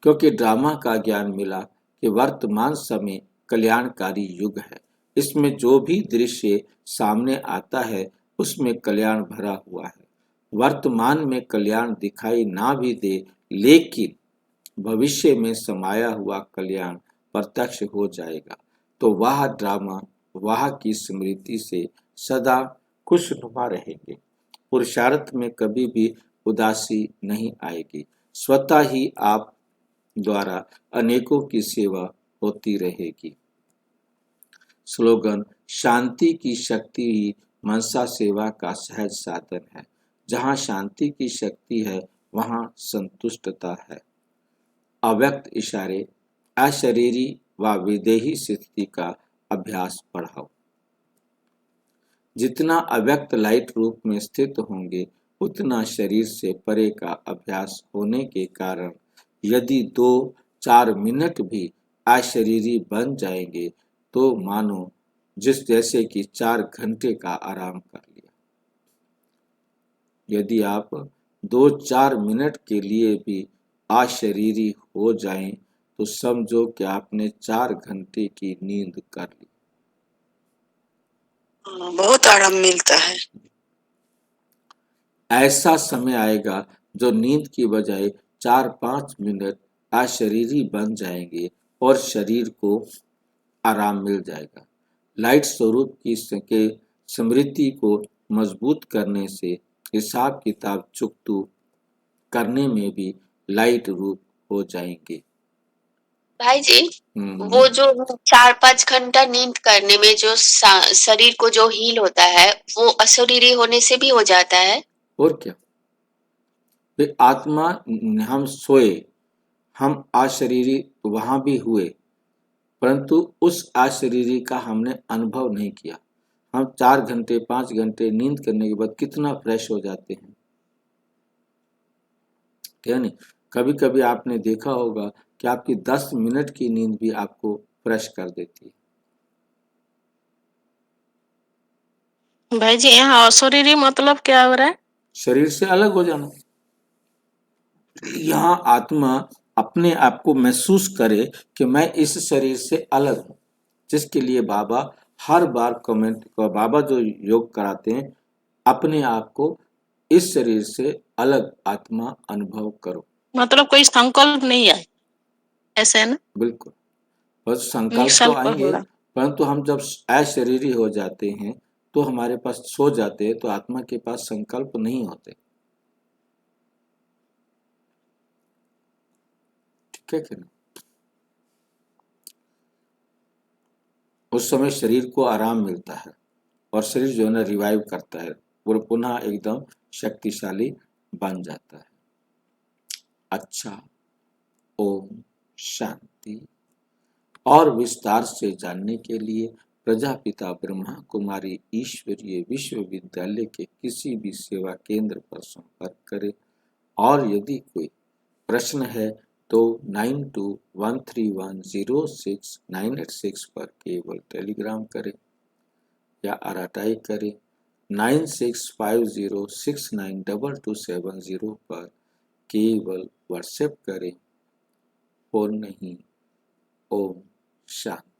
क्योंकि ड्रामा का ज्ञान मिला कि वर्तमान समय कल्याणकारी युग है। इसमें जो भी दृश्य सामने आता है उसमें कल्याण भरा हुआ है। वर्तमान में कल्याण दिखाई ना भी दे, लेकिन भविष्य में समाया हुआ कल्याण प्रत्यक्ष हो जाएगा। तो वह ड्रामा वह की स्मृति से सदा खुशनुमा रहेंगे। पुरुषार्थ में कभी भी उदासी नहीं आएगी। स्वतः ही आप द्वारा अनेकों की सेवा होती रहेगी। स्लोगन, शांति की शक्ति ही मनसा सेवा का सहज साधन है। जहाँ शांति की शक्ति है वहाँ संतुष्टता है। अव्यक्त इशारे, अशरीरी व विदेही स्थिति का अभ्यास बढ़ाओ। जितना अव्यक्त लाइट रूप में स्थित होंगे उतना शरीर से परे का अभ्यास होने के कारण यदि 2-4 मिनट भी अशरीरी बन जाएंगे तो मानो जैसे कि 4 घंटे का आराम कर लिया। यदि आप 2-4 मिनट के लिए भी अशरीरी हो जाएं तो समझो कि आपने 4 घंटे की नींद कर ली। बहुत आराम मिलता है। ऐसा समय आएगा जो नींद की बजाय 4-5 मिनट अशरीरी बन जाएंगे और शरीर को आराम मिल जाएगा। लाइट स्वरूप की स्मृति को मजबूत करने से हिसाब किताब चुकतू करने में भी लाइट रूप हो जाएंगे। भाई जी, वो जो 4-5 घंटा नींद करने में जो शरीर को जो हील होता है वो अशरीरी होने से भी हो जाता है। और क्या, वे आत्मा, हम सोए, हम अशरीरी वहां भी हुए, परंतु उस अशरीरी का हमने अनुभव नहीं किया। हम 4 घंटे 5 घंटे नींद करने के बाद कितना फ्रेश हो जाते हैं, ठीक है नहीं। कभी कभी आपने देखा होगा कि आपकी 10 मिनट की नींद भी आपको फ्रेश कर देती है। भाई जी, यहाँ अशरीरी मतलब क्या हो रहा है? शरीर से अलग हो जाना। यहाँ आत्मा अपने आप को महसूस करे कि मैं इस शरीर से अलग हूँ, जिसके लिए बाबा हर बार बाबा जो योग कराते हैं, अपने आप को इस शरीर से अलग आत्मा अनुभव करो। मतलब कोई संकल्प नहीं है, ऐसे है ना? बिल्कुल, बस संकल्प तो आएंगे, परंतु हम जब अशरीरी हो जाते हैं तो हमारे पास सो जाते हैं तो आत्मा के पास संकल्प नहीं होते, ठीक है कि नहीं। उस समय शरीर को आराम मिलता है और शरीर जो है ना रिवाइव करता है और पुनः एकदम शक्तिशाली बन जाता है। अच्छा, ओम शांति। और विस्तार से जानने के लिए प्रजापिता ब्रह्मा कुमारी ईश्वरीय विश्वविद्यालय के किसी भी सेवा केंद्र पर संपर्क करें। और यदि कोई प्रश्न है तो 9213106986 पर केवल टेलीग्राम करें या आरटाई करें। 9650692270 पर केवल व्हाट्सएप करें। फोन नहीं। ओम शांति।